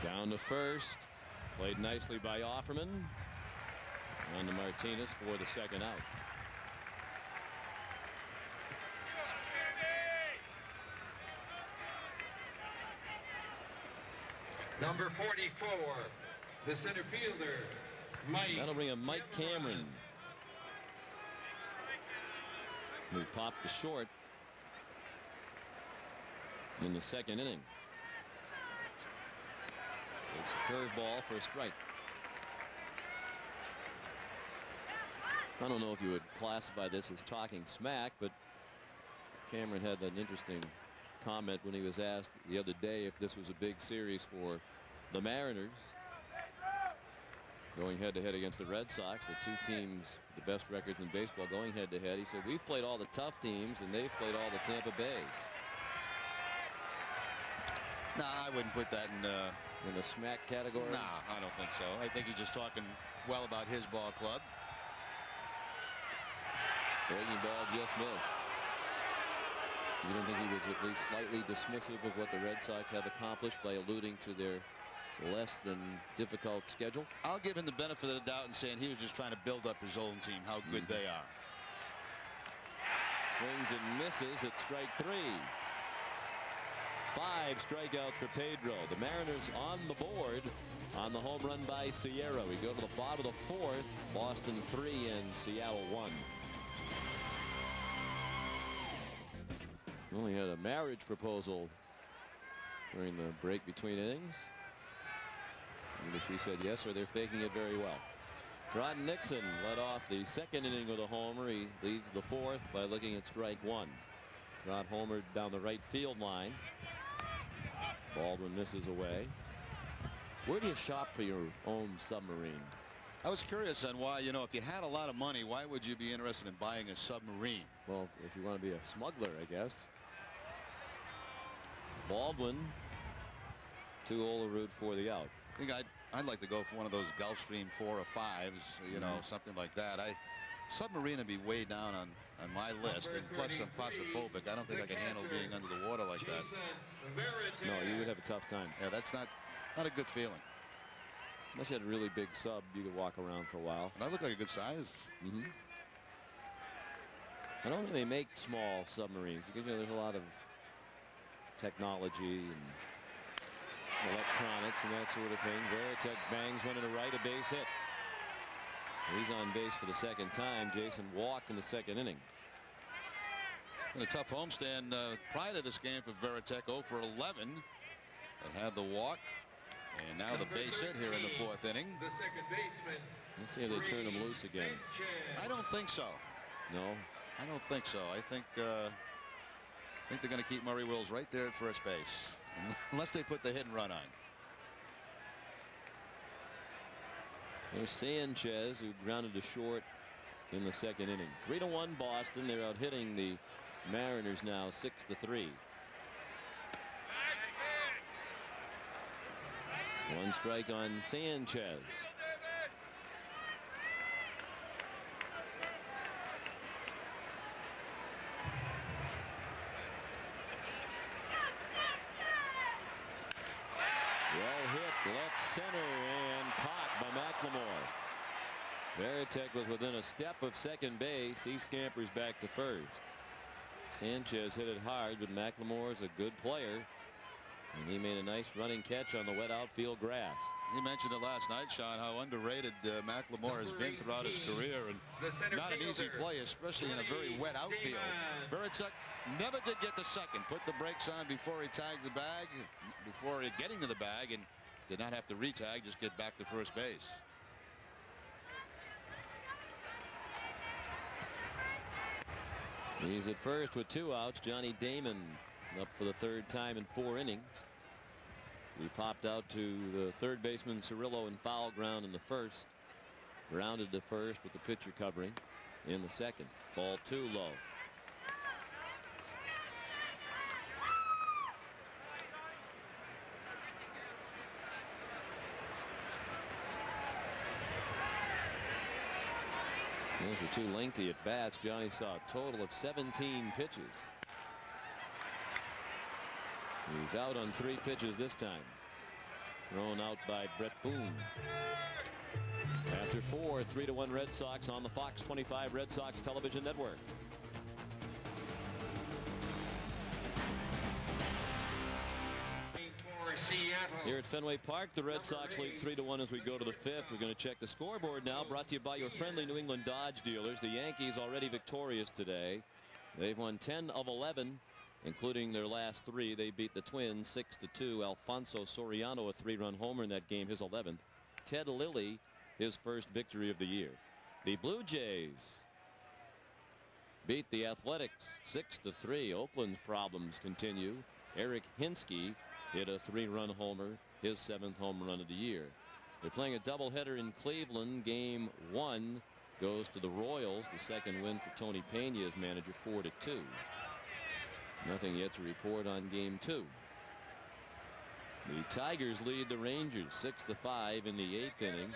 Speaker 1: Down to first. Played nicely by Offerman. On to Martinez for the second out.
Speaker 3: Number 44, the center fielder, Mike.
Speaker 1: That'll bring a Mike Cameron, who popped the short in the second inning. Takes a curveball for a strike. I don't know if you would classify this as talking smack, but Cameron had an interesting comment when he was asked the other day if this was a big series for the Mariners going head to head against the Red Sox, the 2 teams the best records in baseball going head to head. He said, we've played all the tough teams and they've played all the Tampa Bays.
Speaker 4: Nah, I wouldn't put that
Speaker 1: In the smack category?
Speaker 4: Nah, I don't think so. I think he's just talking well about his ball club.
Speaker 1: Breaking ball just missed. You don't think he was at least slightly dismissive of what the Red Sox have accomplished by alluding to their less than difficult schedule?
Speaker 4: I'll give him the benefit of the doubt and saying he was just trying to build up his own team, how good they are.
Speaker 1: Swings and misses at strike 3. 5 strikeouts for Pedro. The Mariners on the board on the home run by Sierra. We go to the bottom of the 4th. Boston 3 and Seattle 1. Only had a marriage proposal during the break between innings. Either she said yes or they're faking it very well. Trot Nixon led off the second inning with a homer. He leads the 4th by looking at strike 1. Trot homered down the right field line. Baldwin misses away. Where do you shop for your own submarine?
Speaker 4: I was curious on why, you know, if you had a lot of money, why would you be interested in buying a submarine?
Speaker 1: Well, if you want to be a smuggler, I guess. Baldwin to Olerud for the out.
Speaker 4: I think I'd like to go for one of those Gulfstream 4 or 5s, you know, something like that. Submarine would be way down on my list, and plus I'm claustrophobic. I don't think I can handle being under the water like that.
Speaker 1: No, you would have a tough time.
Speaker 4: Yeah, that's not a good feeling.
Speaker 1: Unless you had a really big sub, you could walk around for a while.
Speaker 4: And I look like a good size.
Speaker 1: I don't think they make small submarines because, you know, there's a lot of technology and electronics and that sort of thing. Veritek bangs one to the right, a base hit. He's on base for the second time. Jason walked in the second inning.
Speaker 4: And a tough homestand prior to this game for Veritek, 0 for 11. But had the walk. And now the base hit here in the 4th inning.
Speaker 3: The second baseman.
Speaker 1: Let's see if they turn him loose again.
Speaker 4: I don't think so.
Speaker 1: No?
Speaker 4: I don't think so. I think they're going to keep Murray Wills right there at first base. Unless they put the hit and run on.
Speaker 1: There's Sanchez, who grounded to short in the second inning. 3-1 Boston. They're out hitting the Mariners now 6-3. One strike on Sanchez. Well hit left center and caught by McLemore. Varitek was within a step of second base. He scampers back to first. Sanchez hit it hard, but McLemore is a good player, and he made a nice running catch on the wet outfield grass.
Speaker 4: You mentioned it last night, Sean, how underrated McLemore has been throughout his career, and not an easy play, especially in a very wet outfield. Varitek never did get to second, put the brakes on before he tagged the bag, before getting to the bag, and did not have to retag, just get back to first base.
Speaker 1: He's at first with 2 outs. Johnny Damon up for the 3rd time in 4 innings. He popped out to the third baseman Cirillo in foul ground in the first. Grounded to first with the pitcher covering in the second. Ball 2 low. Those were 2 lengthy at bats. Johnny saw a total of 17 pitches. He's out on 3 pitches this time. Thrown out by Brett Boone. After 4, 3-1 Red Sox on the Fox 25 Red Sox television network. Here at Fenway Park, the Red Sox lead 3-1 as we go to the 5th. We're going to check the scoreboard now, brought to you by your friendly New England Dodge dealers. The Yankees already victorious today. They've won 10 of 11, including their last 3. They beat the Twins 6-2. Alfonso Soriano, a 3-run homer in that game, his 11th. Ted Lilly, his first victory of the year. The Blue Jays beat the Athletics 6-3. Oakland's problems continue. Eric Hinsky hit a 3-run homer, his 7th home run of the year. They're playing a doubleheader in Cleveland. Game 1 goes to the Royals. The second win for Tony Pena as manager, 4-2. Nothing yet to report on game 2. The Tigers lead the Rangers 6-5 in the 8th inning.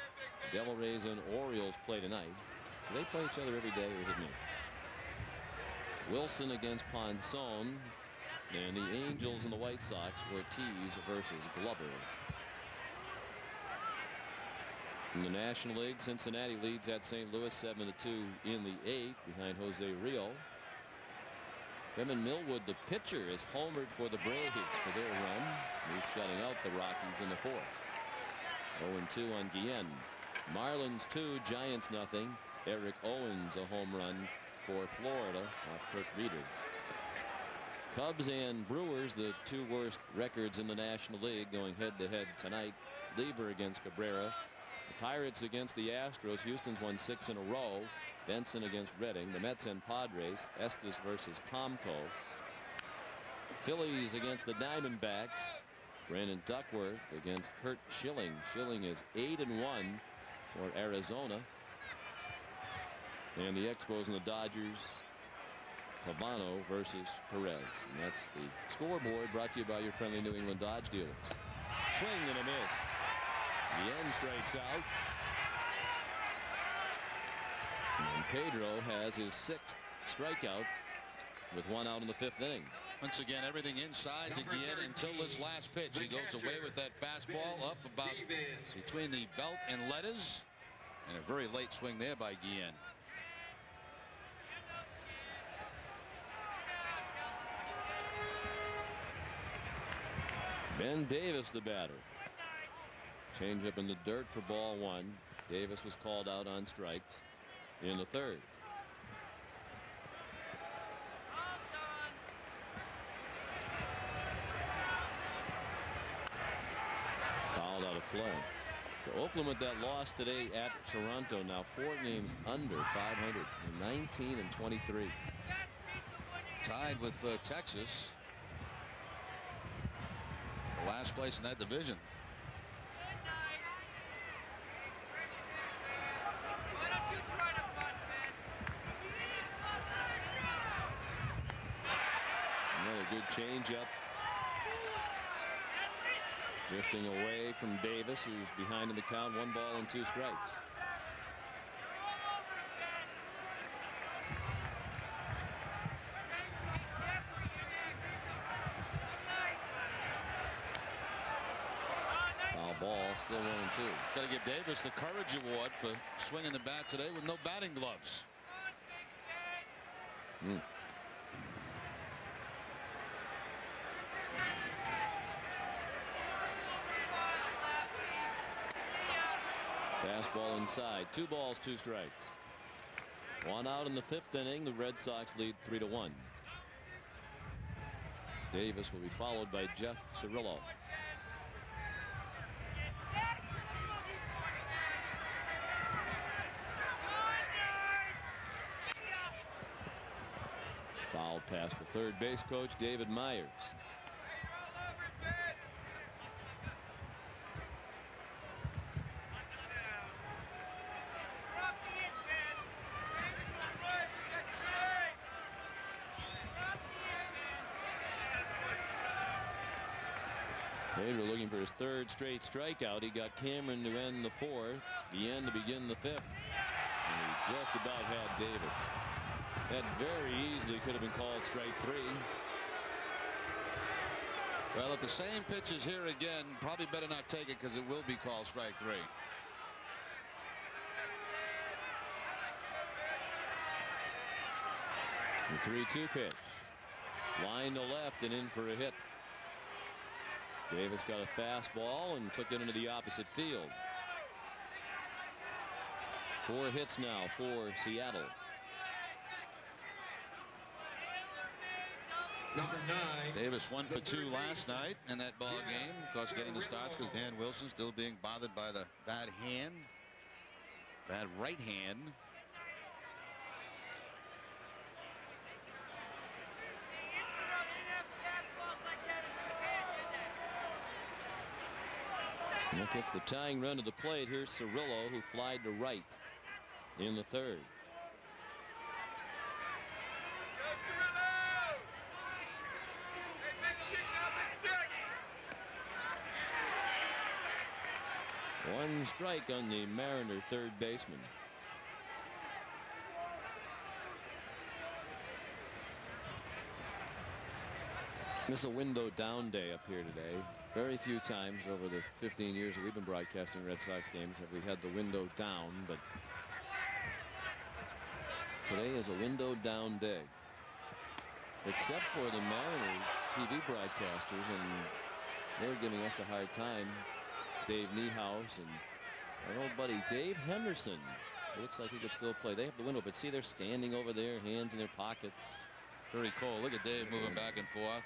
Speaker 1: Devil Rays and Orioles play tonight. Do they play each other every day, or is it me? Wilson against Ponson. And the Angels and the White Sox, Ortiz versus Glover. In the National League, Cincinnati leads at St. Louis 7-2 in the 8th behind Jose Rio. Kevin Millwood, the pitcher, is homered for the Braves for their run. He's shutting out the Rockies in the 4th. 0-2 on Guillen. Marlins 2, Giants nothing. Eric Owens a home run for Florida off Kirk Reeder. Cubs and Brewers, the 2 worst records in the National League, going head-to-head tonight. Lieber against Cabrera. The Pirates against the Astros. Houston's won 6 in a row. Benson against Redding. The Mets and Padres. Estes versus Tomko. Phillies against the Diamondbacks. Brandon Duckworth against Kurt Schilling. Schilling is 8-1 for Arizona. And the Expos and the Dodgers. Pavano versus Perez. And that's the scoreboard, brought to you by your friendly New England Dodge dealers. Swing and a miss. Guillen strikes out. And Pedro has his 6th strikeout with 1 out in the 5th inning.
Speaker 4: Once again, everything inside to Guillen until this last pitch. He goes away with that fastball up about between the belt and letters. And a very late swing there by Guillen.
Speaker 1: Ben Davis, the batter. Change up in the dirt for ball 1. Davis was called out on strikes in the 3rd. Fouled out of play. So Oakland with that loss today at Toronto, now 4 games under 500, 19-23.
Speaker 4: Tied with Texas. Last place in that division.
Speaker 1: Another good changeup. Drifting away from Davis, who's behind in the count. 1 ball and 2 strikes. Foul ball, still 1-2.
Speaker 4: Got to give Davis the Courage Award for swinging the bat today with no batting gloves.
Speaker 1: Fastball inside. 2 balls, 2 strikes. 1 out in the 5th inning. The Red Sox lead 3-1. Davis will be followed by Jeff Cirillo. Foul past the third base coach, David Myers. Pedro looking for his 3rd straight strikeout. He got Cameron to end the 4th, Bien to begin the 5th. And he just about had Davis. That very easily could have been called strike 3.
Speaker 4: Well, if the same pitch is here again, probably better not take it because it will be called strike 3.
Speaker 1: The 3-2 pitch. Line to left and in for a hit. Davis got a fastball and took it into the opposite field. 4 hits now for Seattle.
Speaker 3: Number 9.
Speaker 4: Davis 1 for 2 last night in that ball game. Of course, getting the starts because Dan Wilson still being bothered by the bad hand, bad right hand.
Speaker 1: And that kicks the tying run to the plate. Here's Cirillo, who flied to right in the 3rd. One strike on the Mariner 3rd baseman. This is a window down day up here today. Very few times over the 15 years that we've been broadcasting Red Sox games have we had the window down, but today is a window down day. Except for the Mariner TV broadcasters, and they're giving us a hard time. Dave Niehaus and our old buddy Dave Henderson. It looks like he could still play. They have the window, but see, they're standing over there, hands in their pockets.
Speaker 4: Very cold. Look at Dave moving back and forth.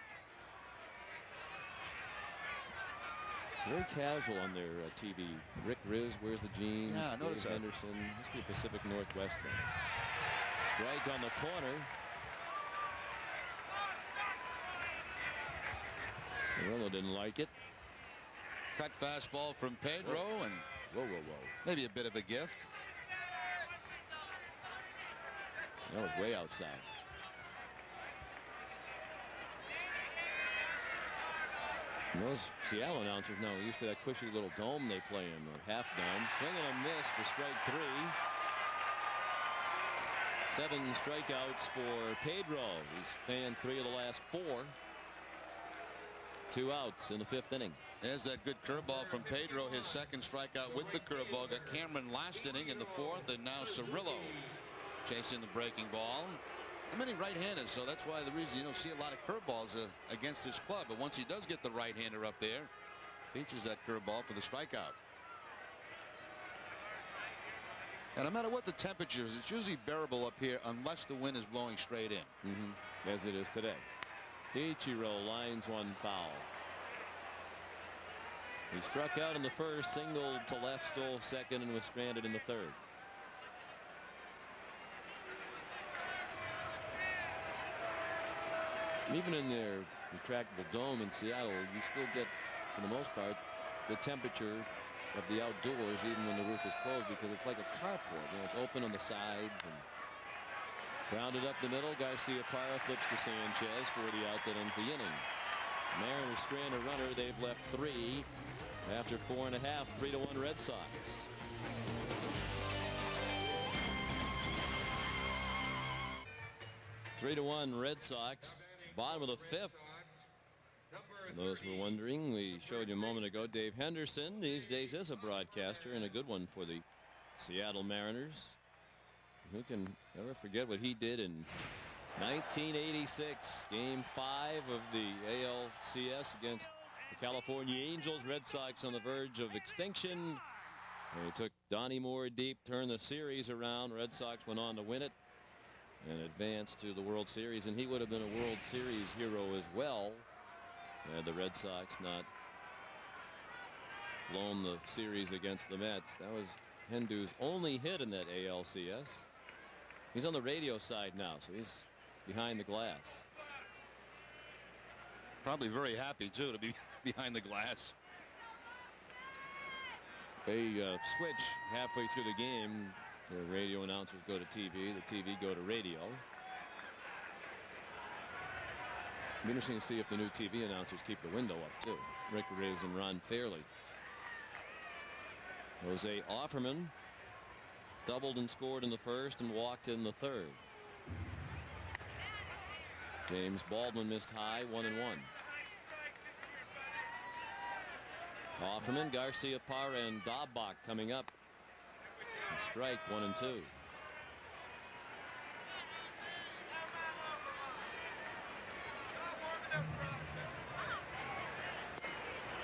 Speaker 1: Very casual on their TV. Rick Riz wears the jeans.
Speaker 4: Yeah, I noticed that.
Speaker 1: Henderson. Must be a Pacific Northwest thing. Strike on the corner. Cirillo didn't like it.
Speaker 4: Cut fastball from Pedro, and
Speaker 1: Whoa.
Speaker 4: maybe a bit of a gift.
Speaker 1: That was way outside. And those Seattle announcers now are used to that cushy little dome they play in, or half dome. Swing and a miss for strike 3. 7 strikeouts for Pedro. He's fanned 3 of the last 4. 2 outs in the 5th inning.
Speaker 4: There's that good curveball from Pedro, his 2nd strikeout with the curveball. Got Cameron last inning in the 4th, and now Cirillo chasing the breaking ball. How many right-handers? So that's why the reason you don't see a lot of curveballs against this club. But once he does get the right-hander up there, features that curveball for the strikeout. And no matter what the temperature is, it's usually bearable up here unless the wind is blowing straight in.
Speaker 1: As it is today. Ichiro lines one foul. He struck out in the 1st, singled to left, stole 2nd, and was stranded in the 3rd. Even in their retractable dome in Seattle, you still get, for the most part, the temperature of the outdoors even when the roof is closed, because it's like a carport. You know, it's open on the sides, and Grounded up the middle. Garcia-Parra flips to Sanchez for the out that ends the inning. Mariners strand a runner. They've left 3 after 4 1/2. 3-1 Red Sox. Three to 1 Red Sox. Bottom of the 5th. For those who were wondering, we showed you a moment ago Dave Henderson these days is a broadcaster, and a good one for the Seattle Mariners. Who can ever forget what he did in 1986, Game 5 of the ALCS against the California Angels. Red Sox on the verge of extinction. And he took Donnie Moore deep, turned the series around. Red Sox went on to win it and advanced to the World Series, and he would have been a World Series hero as well had the Red Sox not blown the series against the Mets. That was Hendu's only hit in that ALCS. He's on the radio side now, so he's behind the glass.
Speaker 4: Probably very happy too to be behind the glass.
Speaker 1: They switch halfway through the game. The radio announcers go to TV. The TV go to radio. It'll be interesting to see if the new TV announcers keep the window up too. Rick Riz and Ron Fairley. Jose Offerman doubled and scored in the first and walked in the third. James Baldwin missed high, 1-1. Offerman, Garcia-Parra, and Daubach coming up. And strike 1-2.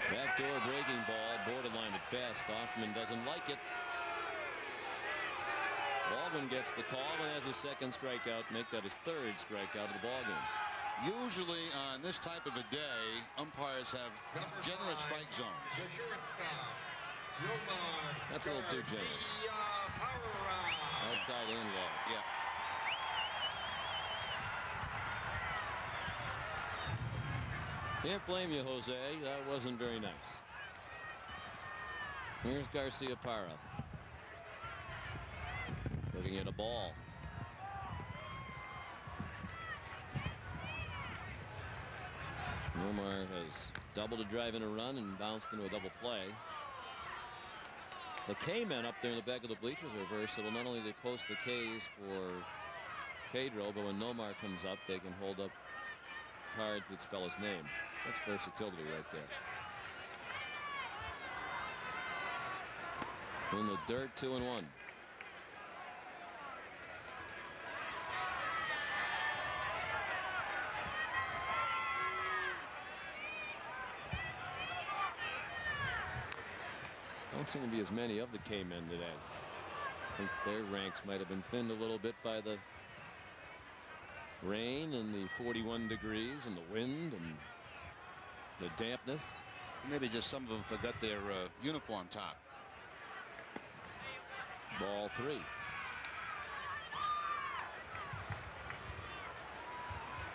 Speaker 1: Backdoor breaking ball, borderline at best. Offerman doesn't like it. Baldwin gets the call and has a second strikeout. Make that his 3rd strikeout of the ballgame.
Speaker 4: Usually on this type of a day, umpires have generous strike zones.
Speaker 1: That's a little too generous. Outside and low.
Speaker 4: Yeah.
Speaker 1: Can't blame you, Jose. That wasn't very nice. Here's Garcia-Parra. Looking at a ball. Nomar has doubled a drive in a run and bounced into a double play. The K-men up there in the back of the bleachers are versatile. Not only they post the K's for Pedro, but when Nomar comes up, they can hold up cards that spell his name. That's versatility right there. In the dirt, 2-1. Don't seem to be as many of the K-men today. I think their ranks might have been thinned a little bit by the rain and the 41 degrees and the wind and the dampness.
Speaker 4: Maybe just some of them forgot their uniform top.
Speaker 1: Ball 3.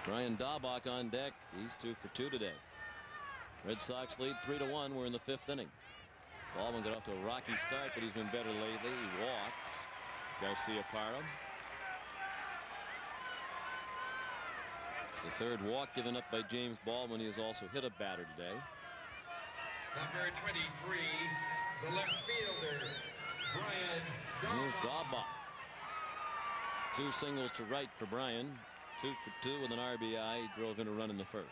Speaker 1: Brian Daubach on deck. He's 2 for 2 today. Red Sox lead 3-1. We're in the 5th inning. Baldwin got off to a rocky start, but he's been better lately. He walks. Garcia-Parra. The 3rd walk given up by James Baldwin. He has also hit a batter today.
Speaker 3: Number 23, the left fielder, Brian
Speaker 1: Here's Daubach. 2 singles to right for Brian. 2 for 2 with an RBI. He drove in a run in the 1st.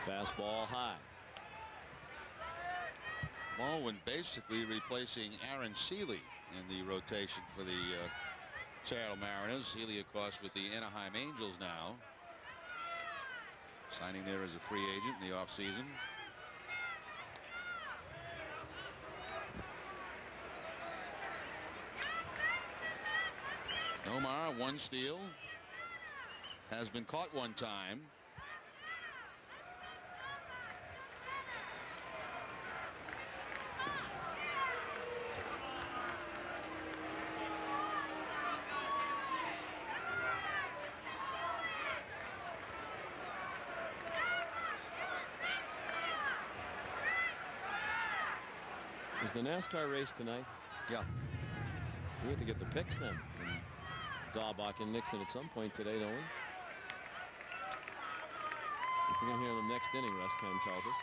Speaker 1: Fastball high.
Speaker 4: Baldwin basically replacing Aaron Seeley in the rotation for the Seattle Mariners. Seeley, of course, with the Anaheim Angels now. Signing there as a free agent in the offseason. Nomar, 1 steal. Has been caught 1 time.
Speaker 1: Is the NASCAR race tonight?
Speaker 4: Yeah.
Speaker 1: We have to get the picks then from Dahlbach and Nixon at some point today, don't we? We're going to hear them next inning, Russ Kemp tells us.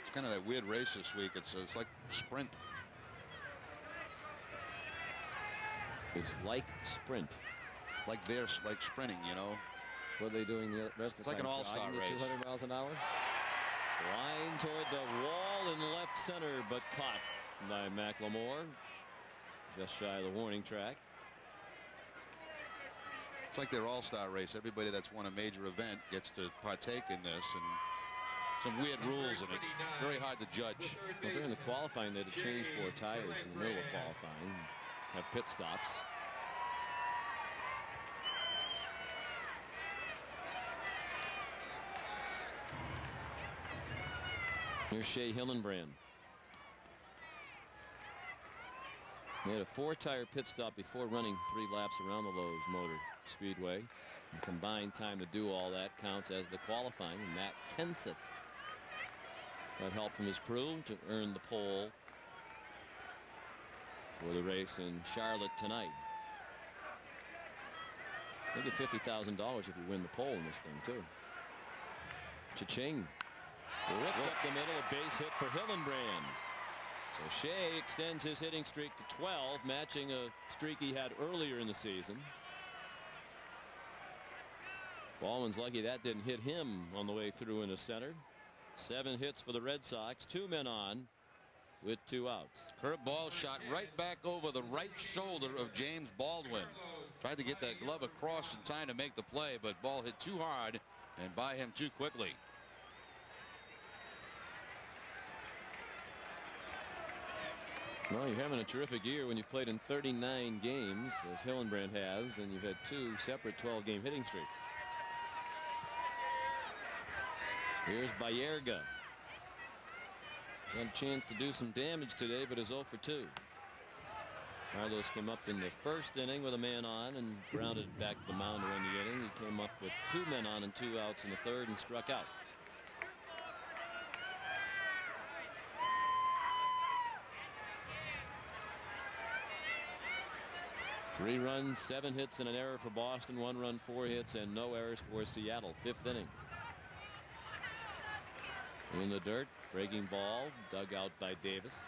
Speaker 4: It's kind of that weird race this week. It's like sprint.
Speaker 1: It's like sprint.
Speaker 4: Like they're like sprinting, you know.
Speaker 1: What are they doing the rest of the
Speaker 4: like
Speaker 1: time?
Speaker 4: An all-star race.
Speaker 1: 200 miles an hour. Line toward the wall in left center, but caught by McLemore. Just shy of the warning track.
Speaker 4: It's like their all-star race. Everybody that's won a major event gets to partake in this, and some weird rules in it. Very hard to judge.
Speaker 1: Well, during the qualifying, they had to change 4 tires in the middle of qualifying, have pit stops. Here's Shea Hillenbrand. They had a 4-tire pit stop before running 3 laps around the Lowe's Motor Speedway. The combined time to do all that counts as the qualifying. And Matt Kenseth got help from his crew to earn the pole for the race in Charlotte tonight. They get $50,000 if you win the pole in this thing too. Cha-ching. Ripped up the middle, a base hit for Hillenbrand. So Shea extends his hitting streak to 12, matching a streak he had earlier in the season. Baldwin's lucky that didn't hit him on the way through in the center. 7 hits for the Red Sox, 2 men on with 2 outs.
Speaker 4: Curveball shot right back over the right shoulder of James Baldwin. Tried to get that glove across in time to make the play, but ball hit too hard and by him too quickly.
Speaker 1: Well, you're having a terrific year when you've played in 39 games, as Hillenbrand has, and you've had 2 separate 12-game hitting streaks. Here's Baerga. He's had a chance to do some damage today, but is 0 for 2. Carlos came up in the first inning with a man on and grounded back to the mound to end the inning. He came up with 2 men on and 2 outs in the third and struck out. Three runs, 7 hits, and an error for Boston. 1 run, 4 hits, and no errors for Seattle. 5th inning. In the dirt, breaking ball, dug out by Davis.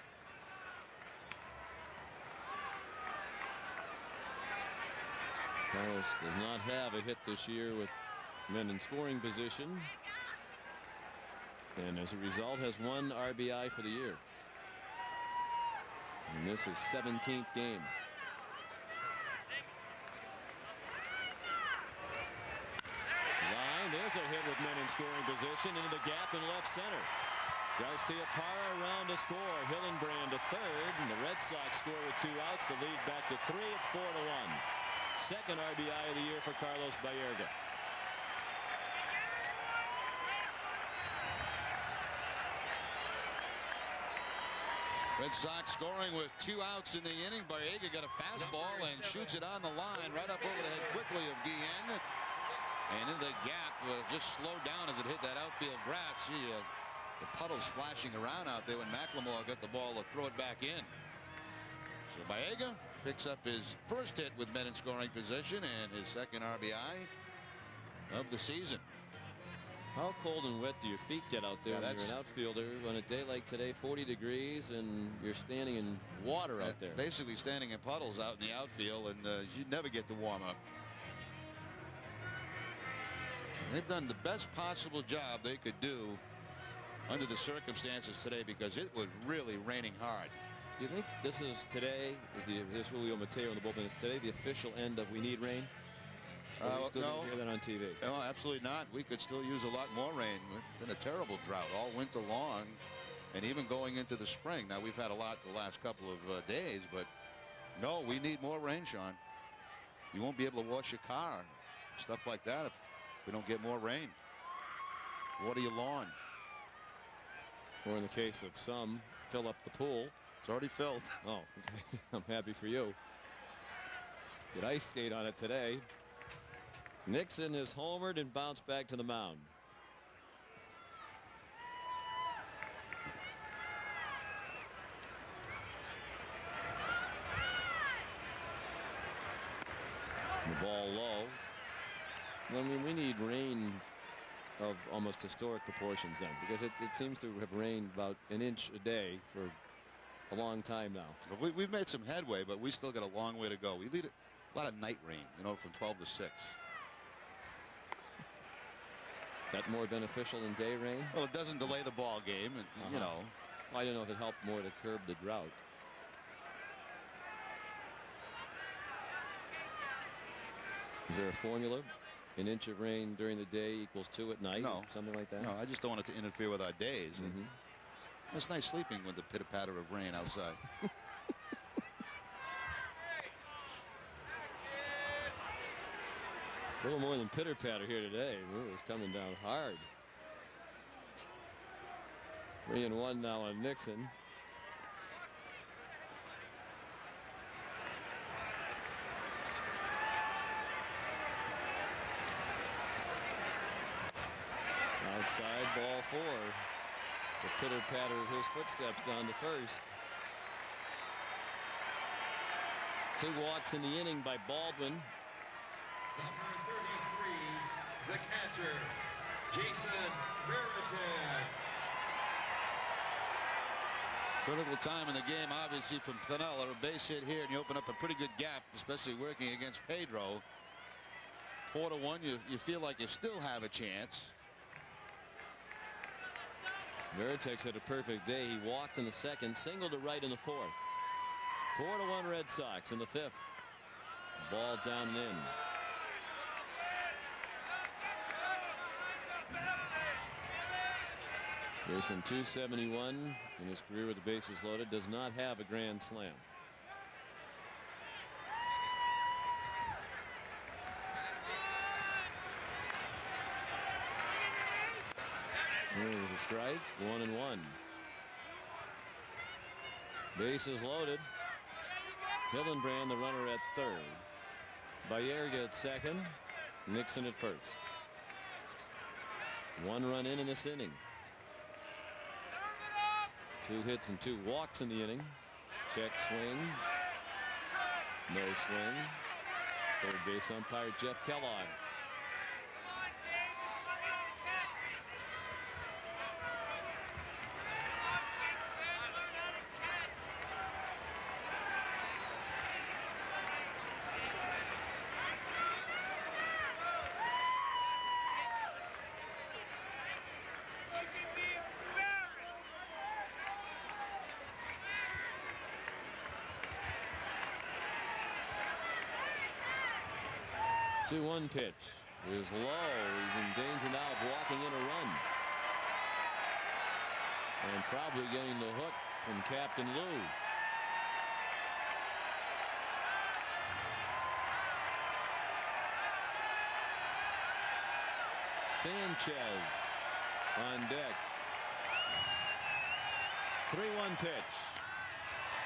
Speaker 1: Carlos does not have a hit this year with men in scoring position, and as a result has 1 RBI for the year. And this is 17th game. There's a hit with men in scoring position into the gap in left center. Garcia Parra around to score. Hillenbrand to third, and the Red Sox score with 2 outs. The lead back to 3. It's 4-1. Second RBI of the year for Carlos Baerga.
Speaker 4: Red Sox scoring with 2 outs in the inning. Baerga got a fastball and shoots it on the line right up over the head quickly of Guillen. And in the gap, just slowed down as it hit that outfield grass. See the puddle splashing around out there when McLemore got the ball to throw it back in. So Baerga picks up his first hit with men in scoring position and his second RBI of the season.
Speaker 1: How cold and wet do your feet get out there when you're an outfielder on a day like today, 40 degrees, and you're standing in water out there?
Speaker 4: Basically standing in puddles out in the outfield, and you never get to warm up. They've done the best possible job they could do under the circumstances today because it was really raining hard.
Speaker 1: Do you think this is today, this Julio Mateo in the bullpen, is today the official end of we need rain? Or are we still going to hear that on TV?
Speaker 4: No, absolutely not. We could still use a lot more rain. It's been a terrible drought all winter long and even going into the spring. Now, we've had a lot the last couple of days, but no, we need more rain, Sean. You won't be able to wash your car, stuff like that, if we don't get more rain. Water your lawn.
Speaker 1: Or in the case of some, fill up the pool.
Speaker 4: It's already filled.
Speaker 1: Oh, I'm happy for you. Good ice skate on it today. Nixon has homered and bounced back to the mound. Ball low. I mean, we need rain of almost historic proportions then, because it seems to have rained about an inch a day for a long time now.
Speaker 4: We've made some headway, but we still got a long way to go. We lead a lot of night rain, you know, from 12 to 6.
Speaker 1: Is that more beneficial than day rain?
Speaker 4: Well, it doesn't delay the ball game, and you know.
Speaker 1: Well, I don't know if it helped more to curb the drought. Is there a formula? An inch of rain during the day equals 2 at night?
Speaker 4: No.
Speaker 1: Something like that?
Speaker 4: No, I just don't want it to interfere with our days. It's nice sleeping with the pitter-patter of rain outside.
Speaker 1: A little more than pitter-patter here today. Ooh, it's coming down hard. 3-1 now on Nixon. Outside, ball 4. The pitter-patter of his footsteps down to first. 2 walks in the inning by Baldwin.
Speaker 3: Number 33, the catcher, Jason Raritan.
Speaker 4: Critical time in the game, obviously, from Pennell. A base hit here, and you open up a pretty good gap, especially working against Pedro. 4-1, you feel like you still have a chance.
Speaker 1: Veritek had a perfect day. He walked in the second, singled to right in the 4th. 4-1 Red Sox in the 5th. Ball down and in. Grayson, 271 in his career with the bases loaded, does not have a grand slam. There was a strike. 1-1. Bases loaded. Hillenbrand, the runner, at third. Baerga at second. Nixon at first. 1 run in this inning. 2 hits and 2 walks in the inning. Check swing. No swing. Third base umpire Jeff Kellogg. Two-one pitch is low. He's in danger now of walking in a run. And probably getting the hook from Captain Lou. Sanchez on deck. 3-1 pitch.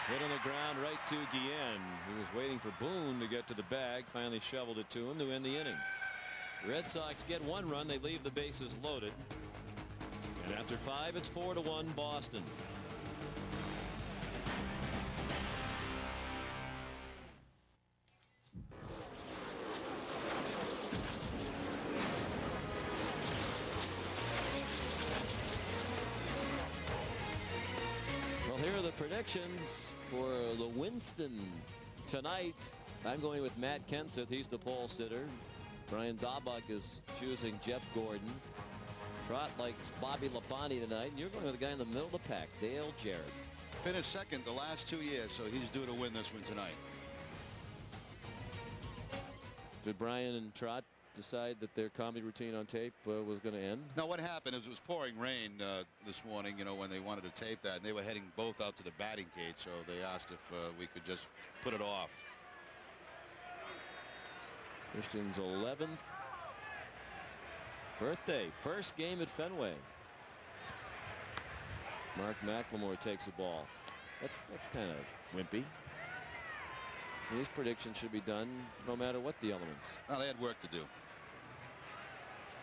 Speaker 1: Hit on the ground right to Guillen. He was waiting for Boone to get to the bag. Finally shoveled it to him to end the inning. Red Sox get 1 run. They leave the bases loaded. And after 5, it's 4-1 Boston. Well, here are the predictions for the Winston tonight. I'm going with Matt Kenseth. He's the pole sitter. Brian Daubach is choosing Jeff Gordon. Trot likes Bobby Labonte tonight. And you're going with the guy in the middle of the pack, Dale Jarrett.
Speaker 4: Finished second the last 2 years, so he's due to win this one tonight.
Speaker 1: Did Brian and Trot decide that their comedy routine on tape was going to end?
Speaker 4: No, what happened is it was pouring rain this morning, you know, when they wanted to tape that, and they were heading both out to the batting cage, so they asked if we could just put it off.
Speaker 1: Christian's 11th birthday, first game at Fenway. Mark McLemore takes a ball. That's kind of wimpy. These predictions should be done no matter what the elements.
Speaker 4: Oh, they had work to do.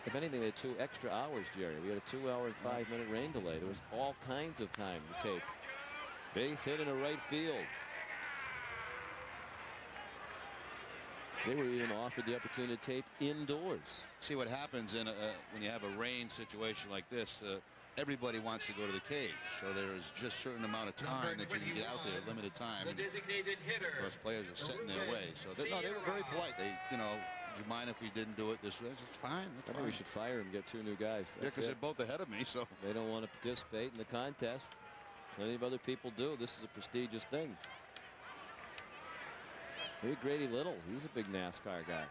Speaker 1: If anything, they had 2 extra hours, Jerry. We had a 2-hour and 5-minute rain delay. There was all kinds of time to tape. Base hit in a right field. They were even offered the opportunity to tape indoors.
Speaker 4: See what happens in when you have a rain situation like this. Everybody wants to go to the cage, so there's just a certain amount of time that you can get out there, limited time.
Speaker 3: The designated hitter.
Speaker 4: Of course, players are set in their way. So they were very polite. They, would you mind if we didn't do it this way? It's fine.
Speaker 1: I think we should fire and get 2 new guys.
Speaker 4: Yeah, because they're both ahead of me. So
Speaker 1: they don't want to participate in the contest. Plenty of other people do. This is a prestigious thing. Maybe Grady Little. He's a big NASCAR guy.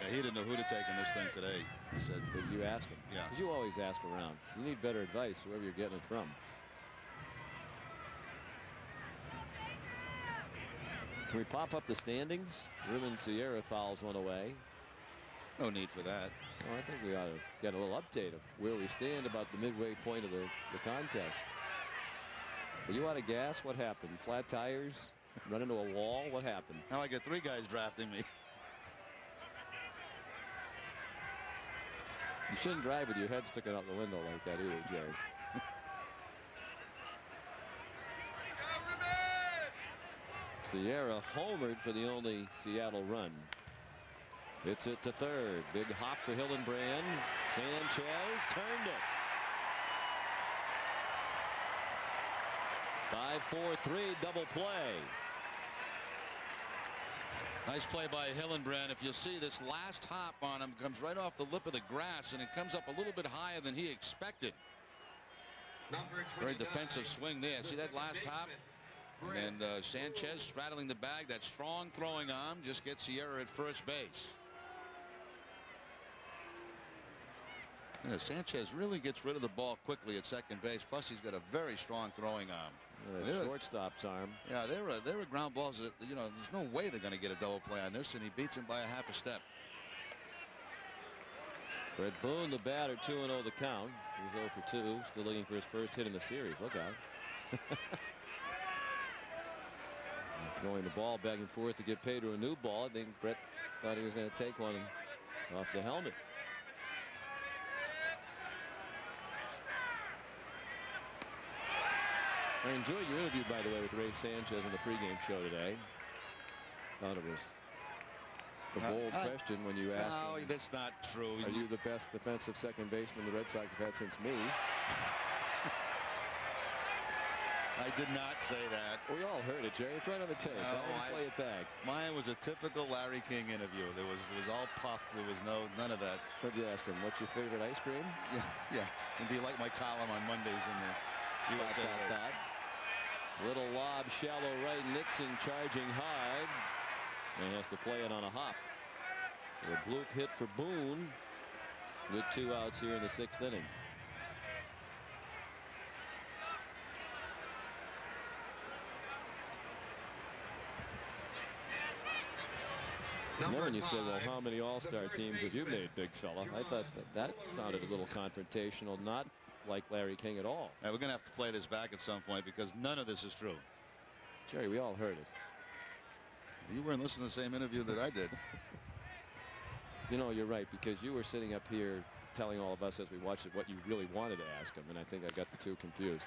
Speaker 4: Yeah, he didn't know who to take in this thing today. He said,
Speaker 1: but you asked him.
Speaker 4: Yeah.
Speaker 1: Because you always ask around. You need better advice, whoever you're getting it from. Can we pop up the standings? Ruben Sierra fouls one away.
Speaker 4: No need for that.
Speaker 1: Well, I think we ought to get a little update of where we stand about the midway point of the contest. Are you out of gas? What happened? Flat tires? Run into a wall? What happened?
Speaker 4: Now I got 3 guys drafting me.
Speaker 1: You shouldn't drive with your head sticking out the window like that either, Jerry. Sierra homered for the only Seattle run. Hits it to third. Big hop for Hillenbrand. Sanchez turned it. 5-4-3 double play.
Speaker 4: Nice play by Hillenbrand. If you'll see, this last hop on him comes right off the lip of the grass, and it comes up a little bit higher than he expected. Very defensive swing there. See that last hop? And then Sanchez straddling the bag. That strong throwing arm just gets Sierra at first base. Yeah, Sanchez really gets rid of the ball quickly at second base. Plus, he's got a very strong throwing arm.
Speaker 1: Shortstop's arm.
Speaker 4: Yeah, they were ground balls that, there's no way they're going to get a double play on this, and he beats him by a half a step.
Speaker 1: Brett Boone, the batter, 2-0 the count. He's 0 for 2, still looking for his first hit in the series. Look out. Throwing the ball back and forth to get Pedro a new ball. I think Brett thought he was going to take one off the helmet. I enjoyed your interview, by the way, with Ray Sanchez on the pregame show today. Thought it was a bold question when you asked him,
Speaker 4: that's not true.
Speaker 1: Are you the best defensive second baseman the Red Sox have had since me?
Speaker 4: I did not say that.
Speaker 1: We all heard it, Jerry. It's right on the tape. I'll play it back.
Speaker 4: Mine was a typical Larry King interview. It was all puff. There was none of that.
Speaker 1: What'd you ask him? What's your favorite ice cream?
Speaker 4: Yeah. And do you like my column on Mondays in the USA?
Speaker 1: Little lob, shallow right. Nixon charging hard and has to play it on a hop. So a bloop hit for Boone with 2 outs here in the 6th inning. When you said, well, how many all-star teams have you made, big fella? I thought that sounded a little confrontational, not like Larry King at all.
Speaker 4: We're going to have to play this back at some point because none of this is true.
Speaker 1: Jerry, we all heard it.
Speaker 4: You weren't listening to the same interview that I did.
Speaker 1: You're right, because you were sitting up here telling all of us as we watched it what you really wanted to ask him, and I think I got the two confused.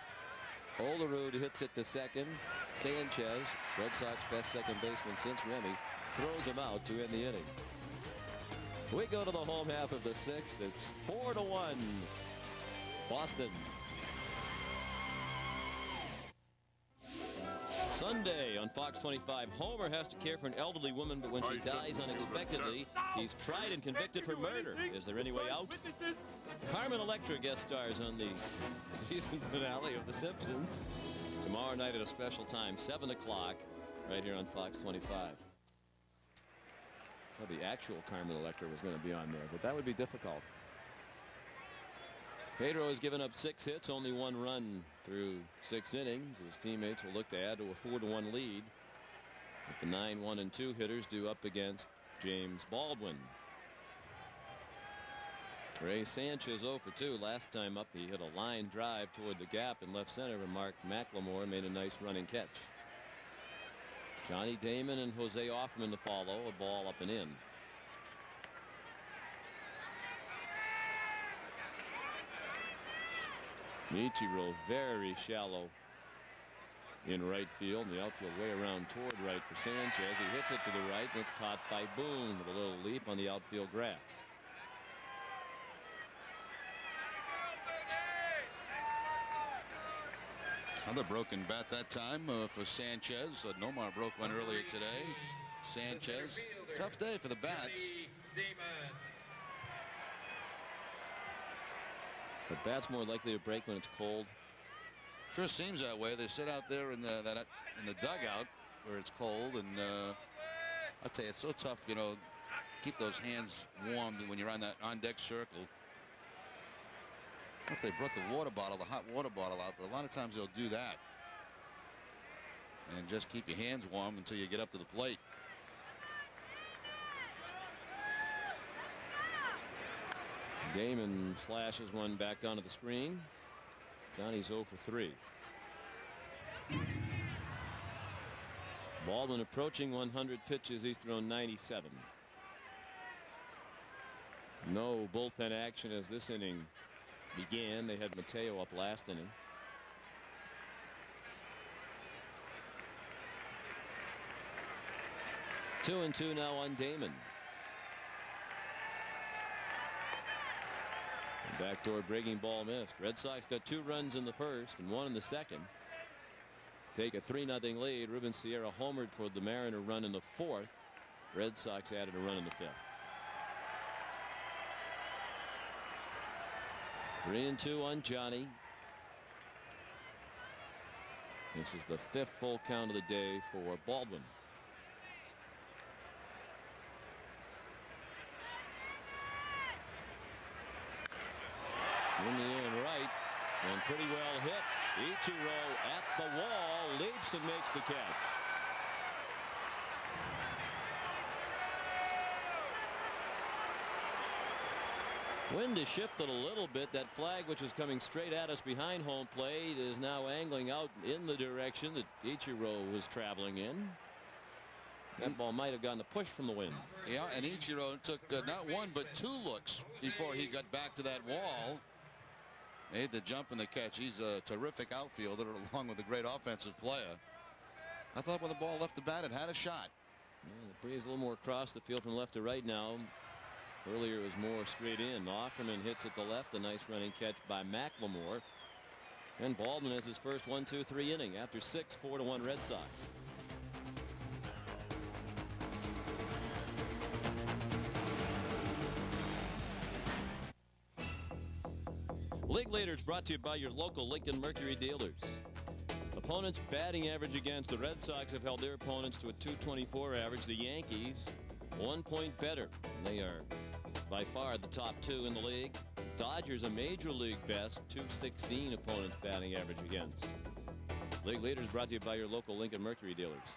Speaker 1: Olerud hits it to second. Sanchez, Red Sox best second baseman since Remy, throws him out to end the inning. We go to the home half of the 6th. It's 4-1 Boston. Sunday on Fox 25, Homer has to care for an elderly woman, but when she dies unexpectedly, he's tried and convicted for murder. Is there any way out? Carmen Electra guest stars on the season finale of The Simpsons tomorrow night at a special time, 7 o'clock, right here on Fox 25. Well, the actual Carmen Electra was going to be on there, but that would be difficult. Pedro has given up 6 hits, only 1 run through 6 innings. His teammates will look to add to a 4-1 lead, with the 9-1 and 2 hitters due up against James Baldwin. Ray Sanchez 0 for 2. Last time up, he hit a line drive toward the gap in left center, and Mark McLemore made a nice running catch. Johnny Damon and Jose Offerman to follow, a ball up and in. Michiro very shallow in right field, and the outfield way around toward right for Sanchez. He hits it to the right, and it's caught by Boone with a little leap on the outfield grass.
Speaker 4: Another broken bat that time for Sanchez. Nomar broke one earlier today. Sanchez, tough day for the bats.
Speaker 1: The bat's more likely to break when it's cold.
Speaker 4: Sure seems that way. They sit out there in the dugout where it's cold, and I'll tell you, it's so tough, you know, keep those hands warm when you're on that on-deck circle. If they brought the water bottle, the hot water bottle out, but a lot of times they'll do that and just keep your hands warm until you get up to the plate.
Speaker 1: Damon slashes one back onto the screen. Johnny's 0 for 3. Baldwin approaching 100 pitches. He's thrown 97. No bullpen action as this inning began. They had Mateo up last inning. Two and two now on Damon. Backdoor breaking ball missed. Red Sox got 2 runs in the first and 1 in the second. Take a 3-0 lead. Ruben Sierra homered for the Mariner run in the 4th. Red Sox added a run in the 5th. 3-2 on Johnny. This is the 5th full count of the day for Baldwin. In the air and right, and pretty well hit. Ichiro at the wall, leaps and makes the catch. Wind has shifted a little bit. That flag, which was coming straight at us behind home plate, is now angling out in the direction that Ichiro was traveling in. That ball might have gotten a push from the wind.
Speaker 4: Yeah, and Ichiro took not 1 but 2 looks before he got back to that wall. Made the jump and the catch. He's a terrific outfielder along with a great offensive player. I thought when the ball left the bat, it had a shot.
Speaker 1: Yeah, the breeze a little more across the field from left to right now. Earlier it was more straight in. Offerman hits it to left. A nice running catch by McLemore. And Baldwin has his first 1-2-3 inning after 6, 4-1 Red Sox. League Leaders brought to you by your local Lincoln Mercury dealers. Opponents' batting average against the Red Sox have held their opponents to a .224 average. The Yankees 1 point better. They are by far the top 2 in the league. Dodgers a major league best, .216 opponents batting average against. League Leaders brought to you by your local Lincoln Mercury dealers.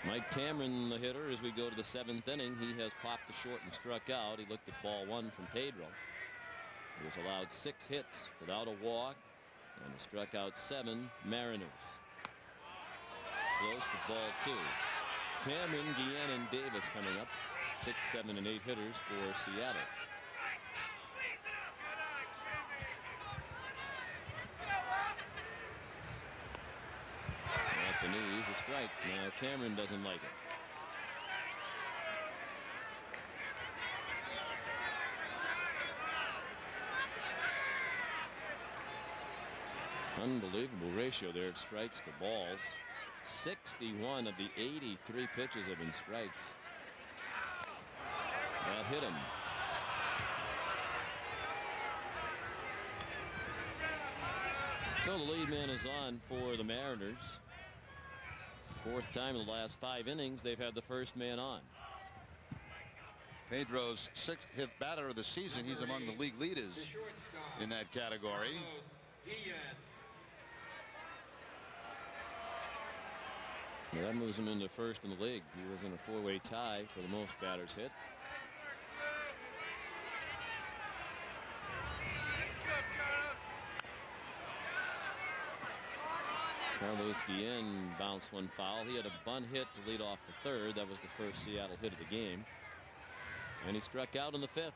Speaker 1: Mike Cameron, the hitter, as we go to the 7th inning. He has popped the short and struck out. He looked at ball 1 from Pedro. He was allowed 6 hits without a walk, and he struck out 7 Mariners. Close to ball 2. Cameron, Guillen, and Davis coming up. 6, 7, and 8 hitters for Seattle. At the knees, a strike. Now Cameron doesn't like it. Unbelievable ratio there of strikes to balls. 61 of the 83 pitches have been strikes. That hit him. So the lead man is on for the Mariners. 4th time in the last 5 innings they've had the first man on.
Speaker 4: Pedro's 6th hit batter of the season. He's among the league leaders in that category.
Speaker 1: Yeah, that moves him into first in the league. He was in a 4-way tie for the most batters hit. Carlos Guillen bounced one foul. He had a bunt hit to lead off the 3rd. That was the first Seattle hit of the game. And he struck out in the 5th.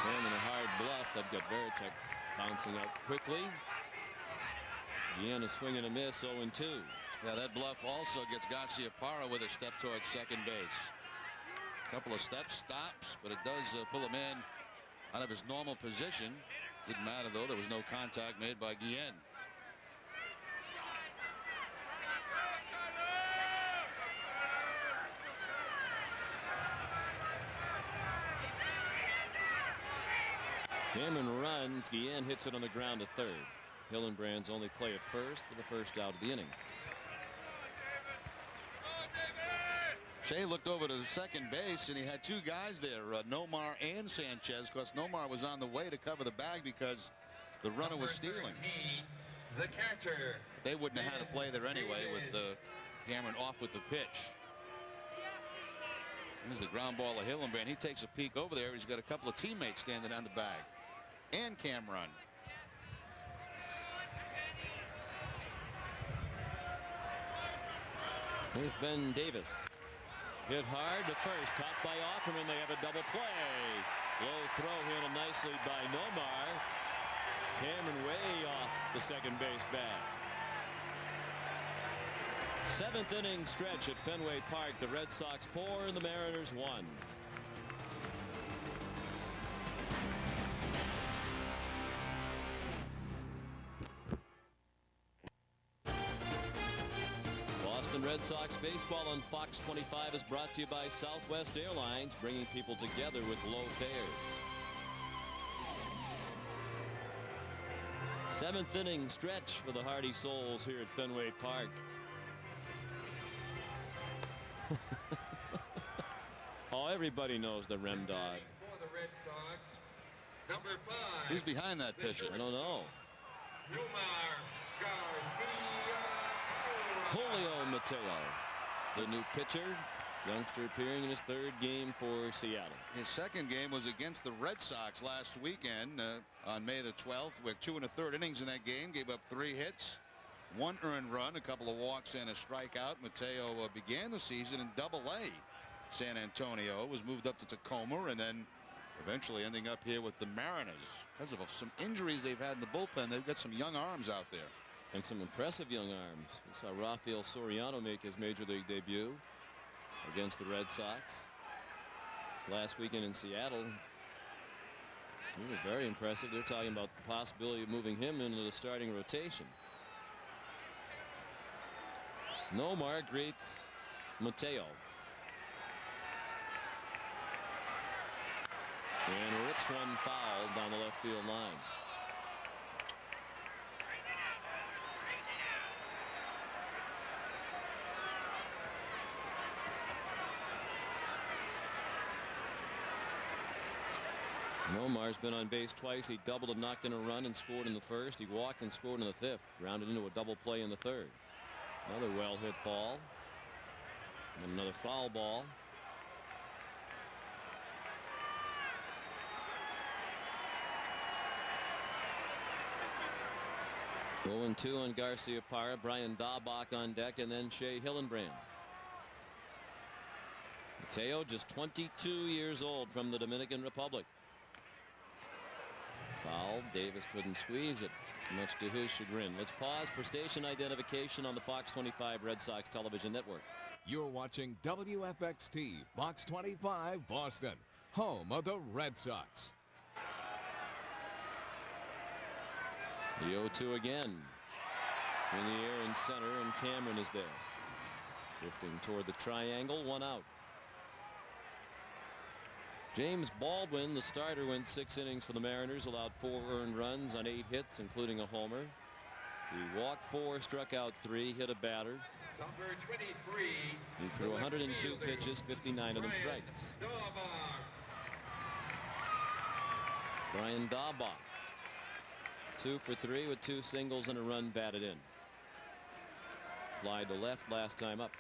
Speaker 1: Cameron a hard bluff. They've got Veritek bouncing up quickly. Again, a swing and a miss, 0-2.
Speaker 4: Yeah, that bluff also gets Garciaparra with a step towards second base. A couple of steps, stops, but it does pull him in out of his normal position. Didn't matter, though. There was no contact made by Guillen.
Speaker 1: Cameron runs. Guillen hits it on the ground to third. Hillenbrand's only play at first for the first out of the inning.
Speaker 4: Shea looked over to the second base, and he had two guys there, Nomar and Sanchez. Of course, Nomar was on the way to cover the bag because the runner was stealing.
Speaker 3: The catcher.
Speaker 4: They wouldn't have had to play there anyway with Cameron off with the pitch. Here's the ground ball of Hillenbrand. He takes a peek over there. He's got a couple of teammates standing on the bag. And Cameron.
Speaker 1: Here's Ben Davis. Hit hard to first, caught by Offerman. They have a double play. Low throw handled nicely by Nomar. Cameron way off the second base bag. Seventh inning stretch at Fenway Park. The Red Sox 4 and the Mariners 1. Boston Red Sox baseball on Fox 25 is brought to you by Southwest Airlines, bringing people together with low fares. Seventh inning stretch for the Hardy Souls here at Fenway Park. Oh, everybody knows the Rem Dog.
Speaker 3: For the Red Sox, number 5.
Speaker 4: Who's behind that pitcher?
Speaker 1: I don't know.
Speaker 3: Nomar Garcia.
Speaker 1: Julio Mateo, the new pitcher, youngster appearing in his third game for Seattle.
Speaker 4: His second game was against the Red Sox last weekend on May the 12th. With 2 1/3 innings in that game, gave up 3 hits, 1 earned run, a couple of walks and a strikeout. Mateo began the season in Double-A. San Antonio, was moved up to Tacoma, and then eventually ending up here with the Mariners because of some injuries they've had in the bullpen. They've got some young arms out there.
Speaker 1: And some impressive young arms. We saw Rafael Soriano make his major league debut against the Red Sox last weekend in Seattle. He was very impressive. They're talking about the possibility of moving him into the starting rotation. Nomar greets Mateo. And rips one foul down the left field line. Nomar's been on base twice. He doubled and knocked in a run and scored in the first. He walked and scored in the fifth. Grounded into a double play in the third. Another well hit ball. And another foul ball. Going 2 on Garciaparra, Brian Daubach on deck, and then Shea Hillenbrand. Mateo, just 22 years old, from the Dominican Republic. Foul. Davis couldn't squeeze it, much to his chagrin. Let's pause for station identification on the Fox 25 Red Sox television network.
Speaker 5: You're watching WFXT Fox 25 Boston, home of the Red Sox.
Speaker 1: The 0-2 again. In the air in center, and Cameron is there. Drifting toward the triangle, 1 out. James Baldwin, the starter, went 6 innings for the Mariners, allowed 4 earned runs on 8 hits, including a homer. He walked 4, struck out 3, hit a batter.
Speaker 3: Number 23.
Speaker 1: He threw 102 pitches, 59 of them strikes. Brian Daubach, 2 for 3 with 2 singles and a run batted in. Fly to left last time up.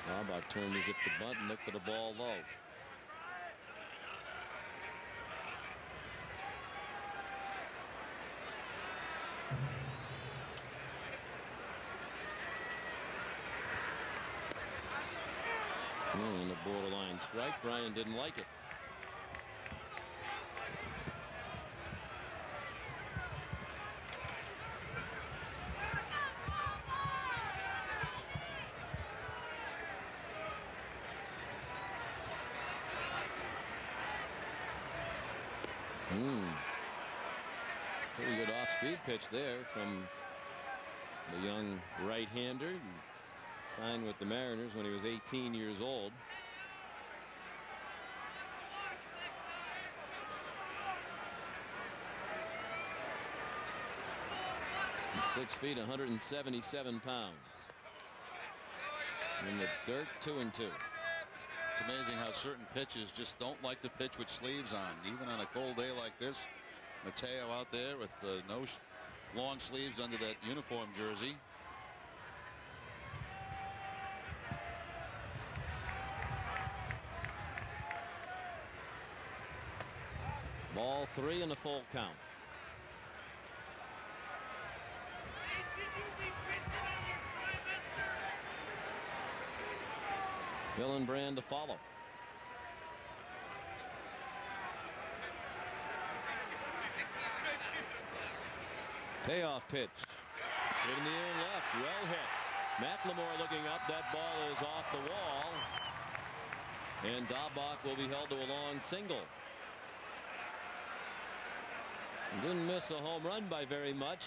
Speaker 1: Daubach turned as if to bunt and looked at the ball low. And a borderline strike. Brian didn't like it. Pretty good off-speed pitch there from the young right-hander. Signed with the Mariners when he was 18 years old. He's 6 feet, 177 pounds. In the dirt, 2-2.
Speaker 4: It's amazing how certain pitches just don't like to pitch with sleeves on. Even on a cold day like this, Mateo out there with no long sleeves under that uniform jersey.
Speaker 1: Ball 3 and a full count. Hillenbrand to follow. Payoff pitch. Hit in the air left. Well hit. McLemore looking up. That ball is off the wall. And Daubach will be held to a long single. Didn't miss a home run by very much.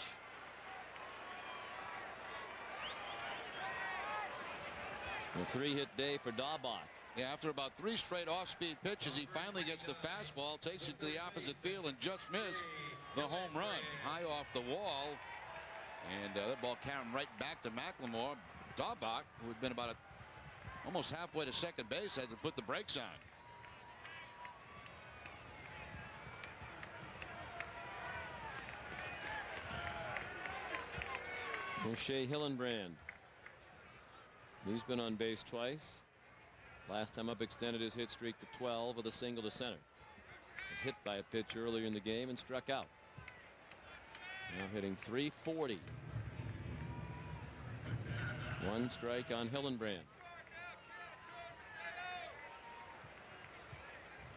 Speaker 1: A 3-hit day for Daubach.
Speaker 4: Yeah, after about 3 straight off-speed pitches, he finally gets the fastball, takes it to the opposite field, and just missed the home run. High off the wall. And that ball carried him right back to McLemore. Daubach, who had been about almost halfway to second base, had to put the brakes on.
Speaker 1: Here's Shea Hillenbrand. He's been on base twice. Last time up extended his hit streak to 12 with a single to center. Was hit by a pitch earlier in the game and struck out. Now hitting .340. 1 strike on Hillenbrand.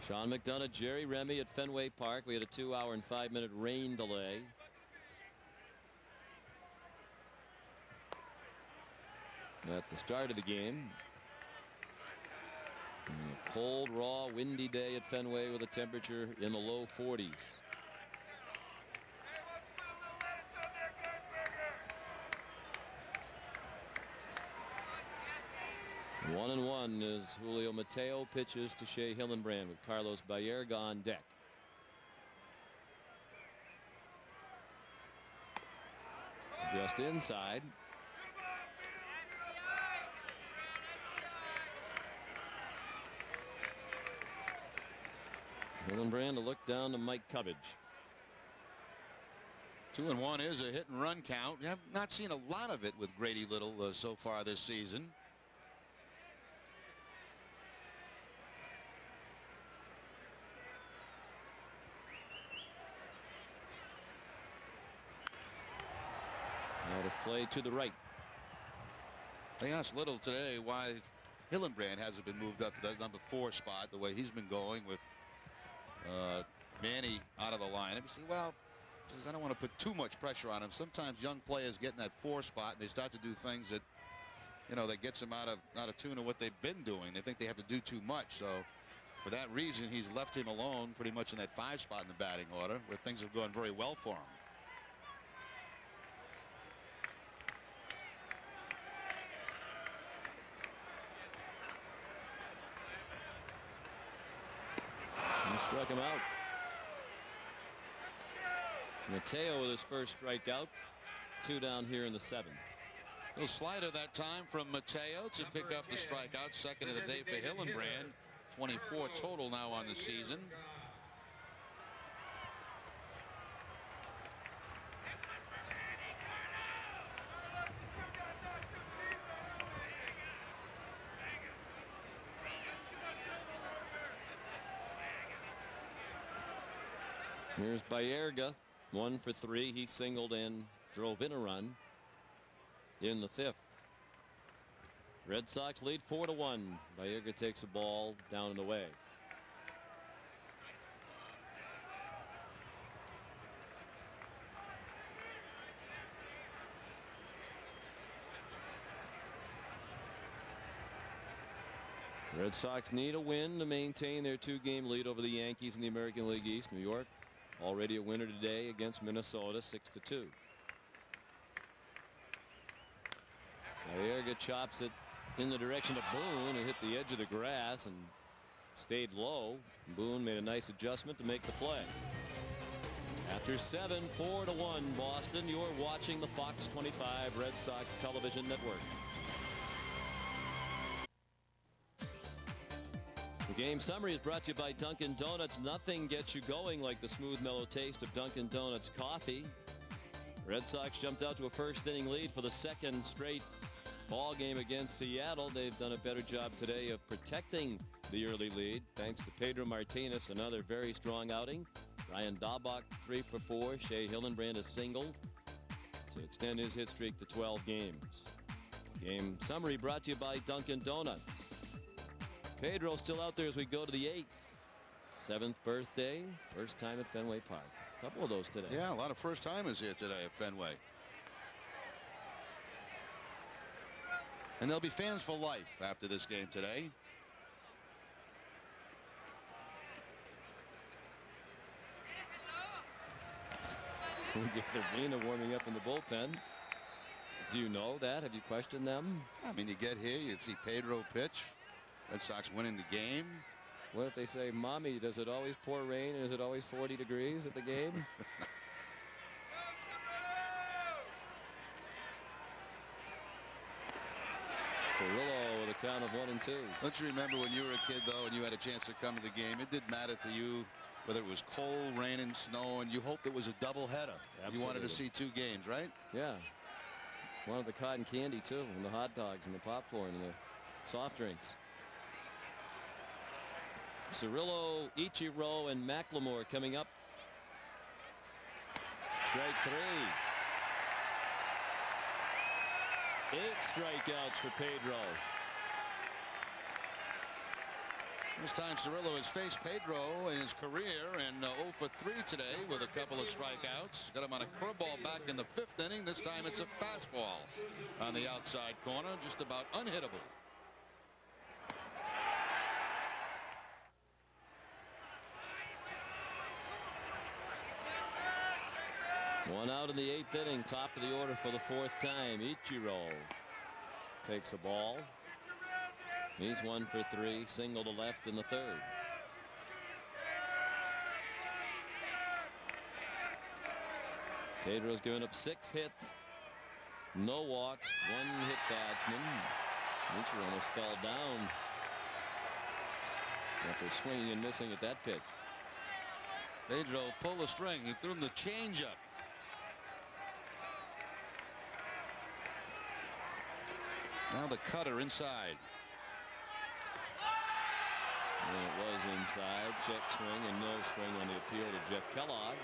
Speaker 1: Sean McDonough, Jerry Remy at Fenway Park. We had a 2-hour and 5-minute rain delay. At the start of the game. And a cold, raw, windy day at Fenway with a temperature in the low 40s. One and one as Julio Mateo pitches to Shea Hillenbrand with Carlos Baerga on deck. Just inside. Hillenbrand to look down to Mike Cubbage.
Speaker 4: 2-1 is a hit and run count. We have not seen a lot of it with Grady Little so far this season.
Speaker 1: Now it's played to the right.
Speaker 4: They asked Little today why Hillenbrand hasn't been moved up to that number 4 spot the way he's been going with Manny out of the lineup. He said, well, I don't want to put too much pressure on him. Sometimes young players get in that 4 spot and they start to do things that, you know, that gets them out of tune of what they've been doing. They think they have to do too much. So for that reason, he's left him alone pretty much in that 5 spot in the batting order where things have gone very well for him.
Speaker 1: He struck him out. Mateo with his first strikeout. 2 down here in the 7th.
Speaker 4: Little slider that time from Mateo to pick up the strikeout. Second of the day for Hillenbrand. 24 total now on the season.
Speaker 1: Here's Baerga, 1 for 3. He singled and drove in a run in the 5th. Red Sox lead 4-1. Baerga takes a ball down and away. Red Sox need a win to maintain their 2-game lead over the Yankees in the American League East. New York already a winner today against Minnesota 6-2. Baerga chops it in the direction of Boone and hit the edge of the grass and stayed low. Boone made a nice adjustment to make the play. After 7, 4-1 Boston. You're watching the Fox 25 Red Sox television network. The game summary is brought to you by Dunkin' Donuts. Nothing gets you going like the smooth, mellow taste of Dunkin' Donuts coffee. Red Sox jumped out to a first-inning lead for the second straight ball game against Seattle. They've done a better job today of protecting the early lead thanks to Pedro Martinez, another very strong outing. Ryan Dahlbach 3 for 4. Shea Hillenbrand a single to extend his hit streak to 12 games. Game summary brought to you by Dunkin' Donuts. Pedro still out there as we go to the 8th. 7th birthday, first time at Fenway Park. A couple of those today.
Speaker 4: Yeah, a lot of first timers here today at Fenway. And there'll be fans for life after this game today.
Speaker 1: Urbina warming up in the bullpen. Do you know that? Have you questioned them?
Speaker 4: I mean, you get here, you see Pedro pitch. Red Sox winning the game.
Speaker 1: What if they say, Mommy, does it always pour rain and is it always 40 degrees at the game? Cirillo with a count of 1-2.
Speaker 4: Don't you remember when you were a kid, though, and you had a chance to come to the game? It didn't matter to you whether it was cold, raining, snow, and you hoped it was a doubleheader. You wanted to see 2 games, right?
Speaker 1: Yeah. Wanted the cotton candy, too, and the hot dogs and the popcorn and the soft drinks. Cirillo, Ichiro, and McLemore coming up. Strike 3. 8 strikeouts for Pedro.
Speaker 4: This time Cirillo has faced Pedro in his career and 0 for 3 today with a couple of strikeouts. Got him on a curveball back in the 5th inning. This time it's a fastball on the outside corner, just about unhittable.
Speaker 1: One out in the 8th inning, top of the order for the 4th time. Ichiro takes a ball. He's 1 for 3, single to left in the 3rd. Pedro's given up 6 hits, no walks, 1 hit batsman. Ichiro almost fell down after swinging and missing at that pitch.
Speaker 4: Pedro pulled the string. He threw him the changeup. Now the cutter inside.
Speaker 1: And it was inside. Check swing and no swing on the appeal to Jeff Kellogg.